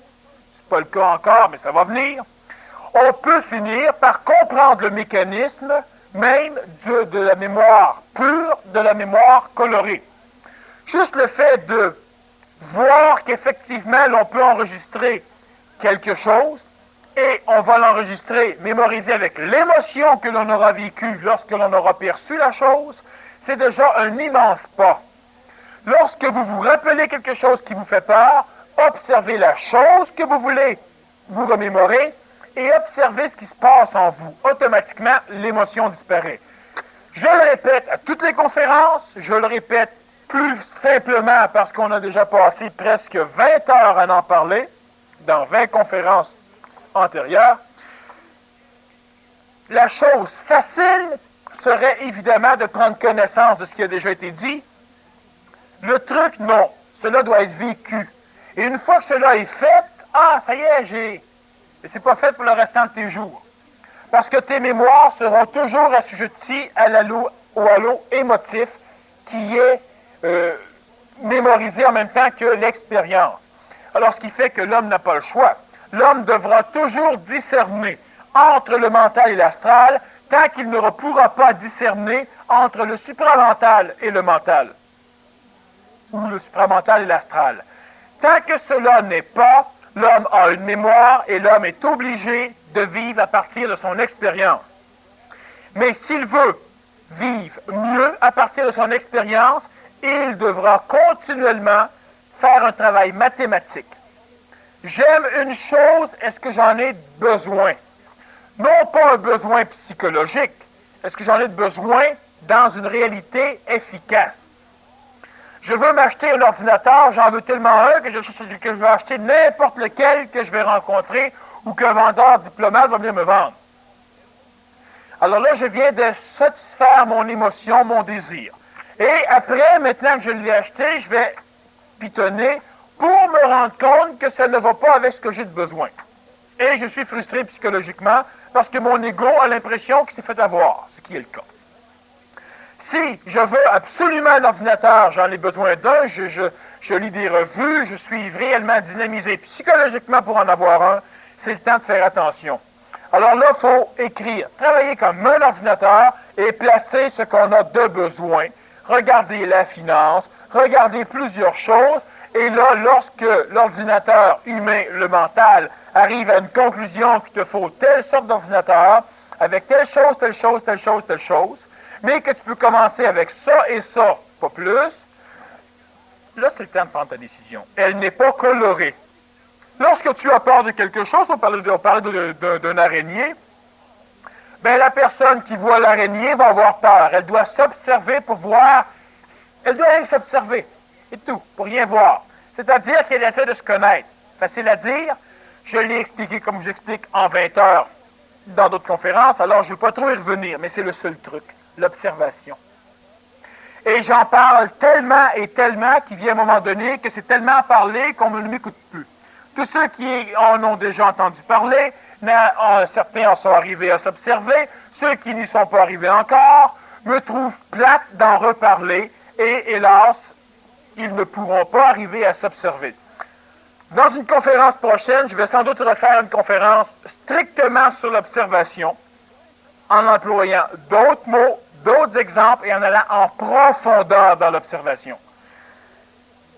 c'est pas le cas encore, mais ça va venir, on peut finir par comprendre le mécanisme même de la mémoire pure, de la mémoire colorée. Juste le fait de voir qu'effectivement l'on peut enregistrer quelque chose et on va l'enregistrer, mémoriser avec l'émotion que l'on aura vécue lorsque l'on aura perçu la chose, c'est déjà un immense pas. Lorsque vous vous rappelez quelque chose qui vous fait peur, observez la chose que vous voulez vous remémorer et observez ce qui se passe en vous. Automatiquement, l'émotion disparaît. Je le répète à toutes les conférences, je le répète plus simplement parce qu'on a déjà passé presque 20 heures à en parler, dans 20 conférences antérieures. La chose facile serait évidemment de prendre connaissance de ce qui a déjà été dit. Le truc, non. Cela doit être vécu. Et une fois que cela est fait, ça y est, Et c'est pas fait pour le restant de tes jours. Parce que tes mémoires seront toujours assujetties au halo émotif qui est mémorisé en même temps que l'expérience. Alors, ce qui fait que l'homme n'a pas le choix. L'homme devra toujours discerner entre le mental et l'astral tant qu'il ne pourra pas discerner entre le supramental et le mental. Ou le supramental et l'astral. Tant que cela n'est pas, l'homme a une mémoire et l'homme est obligé de vivre à partir de son expérience. Mais s'il veut vivre mieux à partir de son expérience, il devra continuellement faire un travail mathématique. J'aime une chose, est-ce que j'en ai besoin? Non pas un besoin psychologique, est-ce que j'en ai besoin dans une réalité efficace? Je veux m'acheter un ordinateur, j'en veux tellement un que je vais acheter n'importe lequel que je vais rencontrer ou qu'un vendeur diplomate va venir me vendre. Alors là, je viens de satisfaire mon émotion, mon désir. Et après, maintenant que je l'ai acheté, je vais pitonner pour me rendre compte que ça ne va pas avec ce que j'ai de besoin. Et je suis frustré psychologiquement parce que mon ego a l'impression qu'il s'est fait avoir, ce qui est le cas. Si je veux absolument un ordinateur, j'en ai besoin d'un, je lis des revues, je suis réellement dynamisé psychologiquement pour en avoir un, c'est le temps de faire attention. Alors là, il faut écrire, travailler comme un ordinateur et placer ce qu'on a de besoin. Regarder la finance, regarder plusieurs choses, et là, lorsque l'ordinateur humain, le mental, arrive à une conclusion qu'il te faut telle sorte d'ordinateur, avec telle chose, telle chose, telle chose, telle chose, mais que tu peux commencer avec ça et ça, pas plus, là, c'est le temps de prendre ta décision. Elle n'est pas colorée. Lorsque tu as peur de quelque chose, on parlait d'un araignée, ben la personne qui voit l'araignée va avoir peur. Elle doit s'observer pour voir. Elle doit rien s'observer. Et tout, pour rien voir. C'est-à-dire qu'elle essaie de se connaître. Facile à dire. Je l'ai expliqué comme j'explique en 20 heures dans d'autres conférences, alors je ne vais pas trop y revenir, mais c'est le seul truc, l'observation. Et j'en parle tellement et tellement qu'il vient un moment donné que c'est tellement parlé qu'on ne m'écoute plus. Tous ceux qui en ont déjà entendu parler, certains en sont arrivés à s'observer, ceux qui n'y sont pas arrivés encore, me trouvent plate d'en reparler, et hélas, ils ne pourront pas arriver à s'observer. Dans une conférence prochaine, je vais sans doute refaire une conférence strictement sur l'observation, en employant d'autres mots, d'autres exemples, et en allant en profondeur dans l'observation.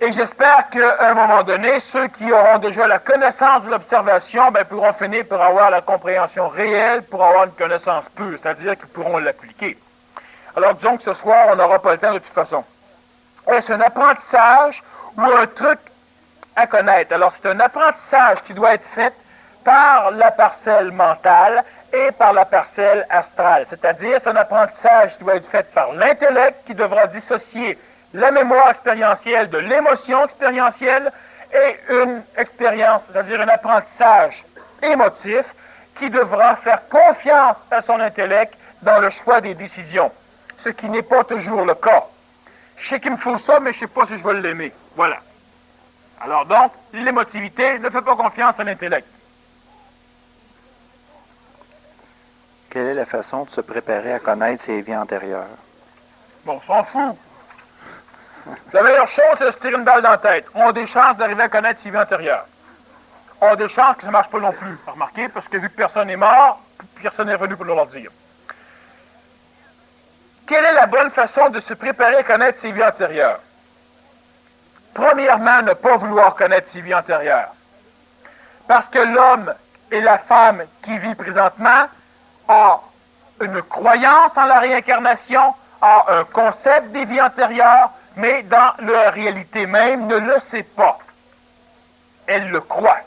Et j'espère qu'à un moment donné, ceux qui auront déjà la connaissance de l'observation pourront finir par avoir la compréhension réelle, pour avoir une connaissance pure, c'est-à-dire qu'ils pourront l'appliquer. Alors disons que ce soir, on n'aura pas le temps de toute façon. Est-ce un apprentissage ou un truc à connaître? Alors c'est un apprentissage qui doit être fait par la parcelle mentale et par la parcelle astrale. C'est-à-dire c'est un apprentissage qui doit être fait par l'intellect qui devra dissocier la mémoire expérientielle de l'émotion expérientielle et une expérience, c'est-à-dire un apprentissage émotif qui devra faire confiance à son intellect dans le choix des décisions, ce qui n'est pas toujours le cas. Je sais qu'il me faut ça, mais je ne sais pas si je vais l'aimer. Voilà. Alors donc, l'émotivité ne fait pas confiance à l'intellect. Quelle est la façon de se préparer à connaître ses vies antérieures? Bon, on s'en fout. La meilleure chose, c'est de se tirer une balle dans la tête. On a des chances d'arriver à connaître ses vies antérieures. On a des chances que ça ne marche pas non plus. Remarquez, parce que vu que personne n'est mort, personne n'est revenu pour leur dire. Quelle est la bonne façon de se préparer à connaître ses vies antérieures? Premièrement, ne pas vouloir connaître ses vies antérieures. Parce que l'homme et la femme qui vit présentement ont une croyance en la réincarnation, ont un concept des vies antérieures, mais dans la réalité même ne le sait pas. Elle le croit.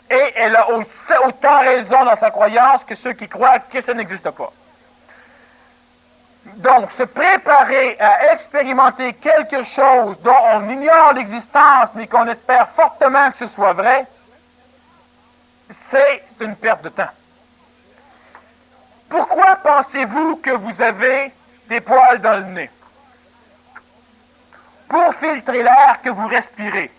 Et elle a autant raison dans sa croyance que ceux qui croient que ça n'existe pas. Donc, se préparer à expérimenter quelque chose dont on ignore l'existence, mais qu'on espère fortement que ce soit vrai, c'est une perte de temps. Pourquoi pensez-vous que vous avez des poils dans le nez? Pour filtrer l'air que vous respirez.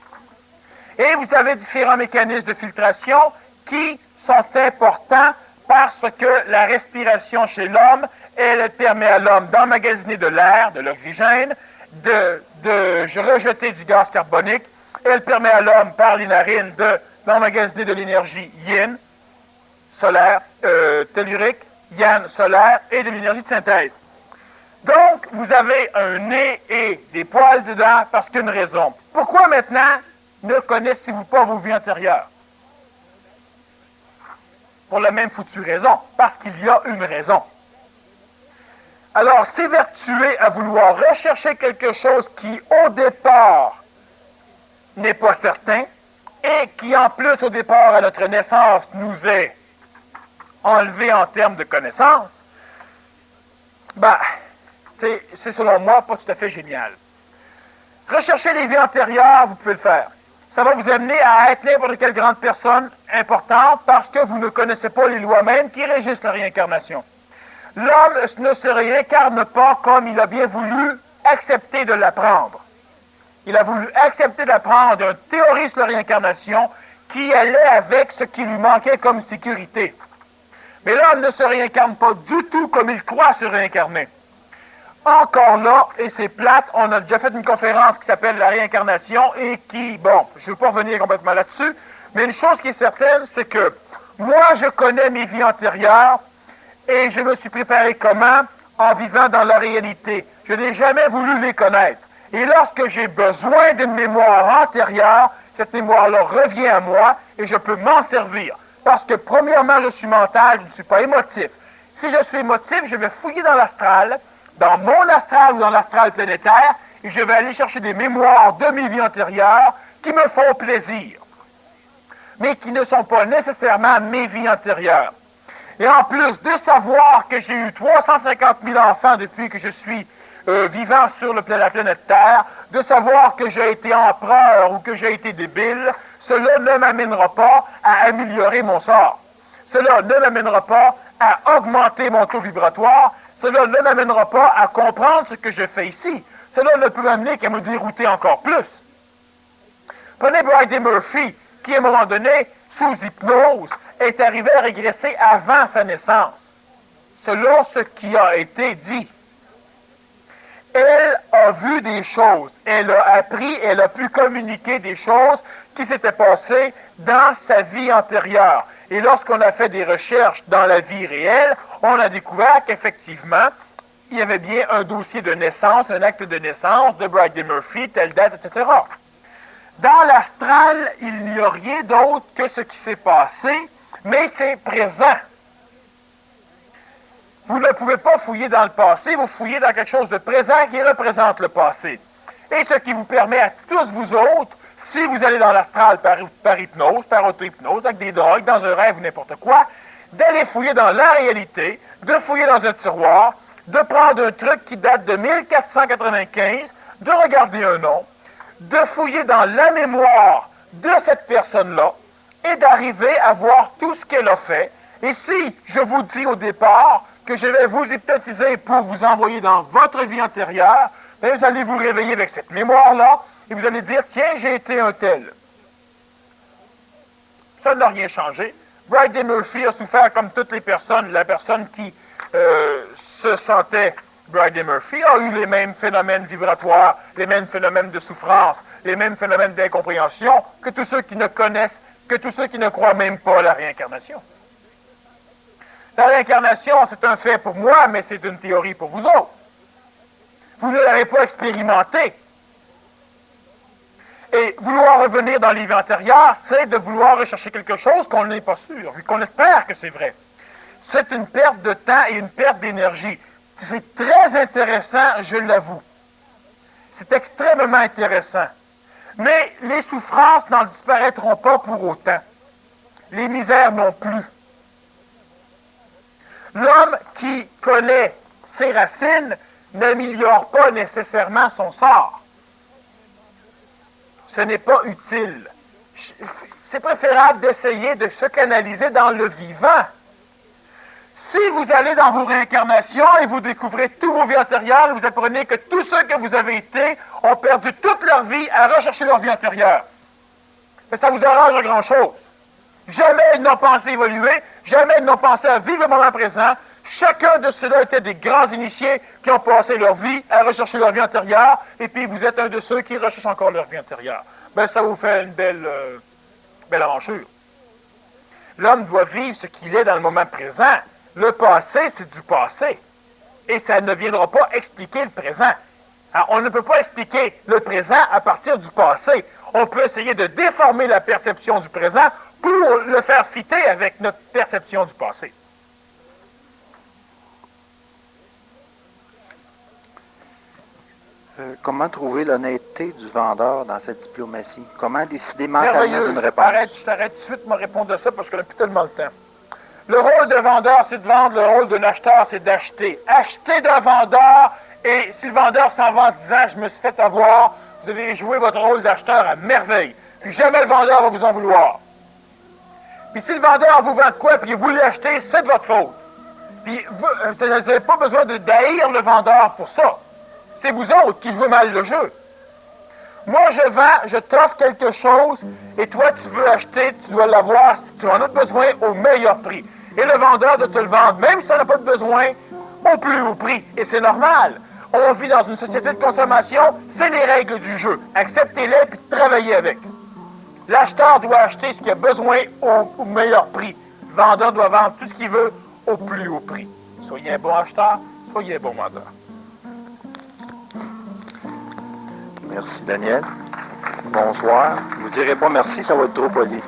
Et vous avez différents mécanismes de filtration qui sont importants parce que la respiration chez l'homme, elle permet à l'homme d'emmagasiner de l'air, de l'oxygène, de rejeter du gaz carbonique. Elle permet à l'homme, par les narines, d'emmagasiner de l'énergie yin, solaire, tellurique, yang, solaire, et de l'énergie de synthèse. Donc, vous avez un nez et des poils dedans parce qu'il y a une raison. Pourquoi maintenant ne connaissez-vous pas vos vies antérieures? Pour la même foutue raison, parce qu'il y a une raison. Alors, s'évertuer à vouloir rechercher quelque chose qui, au départ, n'est pas certain, et qui, en plus, au départ, à notre naissance, nous est enlevé en termes de connaissances, c'est selon moi pas tout à fait génial. Rechercher les vies antérieures, vous pouvez le faire. Ça va vous amener à être n'importe quelle grande personne importante parce que vous ne connaissez pas les lois mêmes qui régissent la réincarnation. L'homme ne se réincarne pas comme il a bien voulu accepter de l'apprendre. Il a voulu accepter d'apprendre un théorie sur la réincarnation qui allait avec ce qui lui manquait comme sécurité. Mais l'homme ne se réincarne pas du tout comme il croit se réincarner. Encore là, et c'est plate, on a déjà fait une conférence qui s'appelle la réincarnation et qui, bon, je ne veux pas revenir complètement là-dessus, mais une chose qui est certaine, c'est que moi, je connais mes vies antérieures et je me suis préparé comment? En vivant dans la réalité. Je n'ai jamais voulu les connaître. Et lorsque j'ai besoin d'une mémoire antérieure, cette mémoire-là revient à moi et je peux m'en servir. Parce que, premièrement, je suis mental, je ne suis pas émotif. Si je suis émotif, je vais fouiller dans l'astral, dans mon astral ou dans l'astral planétaire, et je vais aller chercher des mémoires de mes vies antérieures qui me font plaisir, mais qui ne sont pas nécessairement mes vies antérieures. Et en plus de savoir que j'ai eu 350 000 enfants depuis que je suis vivant sur la planète Terre, de savoir que j'ai été empereur ou que j'ai été débile, cela ne m'amènera pas à améliorer mon sort. Cela ne m'amènera pas à augmenter mon taux vibratoire. Cela ne m'amènera pas à comprendre ce que je fais ici. Cela ne peut m'amener qu'à me dérouter encore plus. Prenez Bridie Murphy, qui, à un moment donné, sous hypnose, est arrivé à régresser avant sa naissance, selon ce qui a été dit. Elle a vu des choses, elle a appris, elle a pu communiquer des choses qui s'étaient passées dans sa vie antérieure. Et lorsqu'on a fait des recherches dans la vie réelle, on a découvert qu'effectivement, il y avait bien un dossier de naissance, un acte de naissance de Bridey Murphy, telle date, etc. Dans l'astral, il n'y a rien d'autre que ce qui s'est passé, mais c'est présent. Vous ne pouvez pas fouiller dans le passé, vous fouillez dans quelque chose de présent qui représente le passé. Et ce qui vous permet à tous vous autres, si vous allez dans l'astral par hypnose, par auto-hypnose, avec des drogues, dans un rêve ou n'importe quoi, d'aller fouiller dans la réalité, de fouiller dans un tiroir, de prendre un truc qui date de 1495, de regarder un nom, de fouiller dans la mémoire de cette personne-là et d'arriver à voir tout ce qu'elle a fait. Et si je vous dis au départ que je vais vous hypnotiser pour vous envoyer dans votre vie antérieure, bien, vous allez vous réveiller avec cette mémoire-là et vous allez dire, tiens, j'ai été un tel. Ça n'a rien changé. Bridey Murphy a souffert comme toutes les personnes. La personne qui se sentait Bridey Murphy a eu les mêmes phénomènes vibratoires, les mêmes phénomènes de souffrance, les mêmes phénomènes d'incompréhension que tous ceux qui ne connaissent, que tous ceux qui ne croient même pas à la réincarnation. La réincarnation, c'est un fait pour moi, mais c'est une théorie pour vous autres. Vous ne l'avez pas expérimenté. Et vouloir revenir dans les vies antérieures, c'est de vouloir rechercher quelque chose qu'on n'est pas sûr, vu qu'on espère que c'est vrai. C'est une perte de temps et une perte d'énergie. C'est très intéressant, je l'avoue. C'est extrêmement intéressant. Mais les souffrances n'en disparaîtront pas pour autant. Les misères non plus. L'homme qui connaît ses racines n'améliore pas nécessairement son sort. Ce n'est pas utile. C'est préférable d'essayer de se canaliser dans le vivant. Si vous allez dans vos réincarnations et vous découvrez tous vos vies antérieures, vous apprenez que tous ceux que vous avez été ont perdu toute leur vie à rechercher leur vie antérieure. Mais ça vous arrange grand-chose. Jamais ils n'ont pensé évoluer, jamais ils n'ont pensé à vivre le moment présent. Chacun de ceux-là étaient des grands initiés qui ont passé leur vie à rechercher leur vie antérieure, et puis vous êtes un de ceux qui recherchent encore leur vie antérieure. Ben, ça vous fait une belle aventure. L'homme doit vivre ce qu'il est dans le moment présent. Le passé, c'est du passé. Et ça ne viendra pas expliquer le présent. Alors, on ne peut pas expliquer le présent à partir du passé. On peut essayer de déformer la perception du présent pour le faire fitter avec notre perception du passé. Comment trouver l'honnêteté du vendeur dans cette diplomatie? Comment décider mentalement d'une réponse? Je t'arrête tout de suite de me répondre à ça parce qu'on n'a plus tellement le temps. Le rôle d'un vendeur, c'est de vendre. Le rôle d'un acheteur, c'est d'acheter. Acheter d'un vendeur, et si le vendeur s'en va en disant « je me suis fait avoir », vous devez jouer votre rôle d'acheteur à merveille. Puis jamais le vendeur va vous en vouloir. Puis si le vendeur vous vend de quoi, puis vous l'achetez, c'est de votre faute. Puis vous n'avez pas besoin de d'haïr le vendeur pour ça. C'est vous autres qui jouez mal le jeu. Moi, je vends, je t'offre quelque chose, et toi, tu veux acheter, tu dois l'avoir, si tu en as besoin, au meilleur prix. Et le vendeur doit te le vendre, même si tu n'en as pas de besoin, au plus haut prix. Et c'est normal. On vit dans une société de consommation, c'est les règles du jeu. Acceptez-les, puis travaillez avec. L'acheteur doit acheter ce qu'il a besoin au meilleur prix. Le vendeur doit vendre tout ce qu'il veut au plus haut prix. Soyez un bon acheteur, soyez un bon vendeur. Merci, Daniel. Bonsoir. Je ne vous dirai pas merci, ça va être trop poli.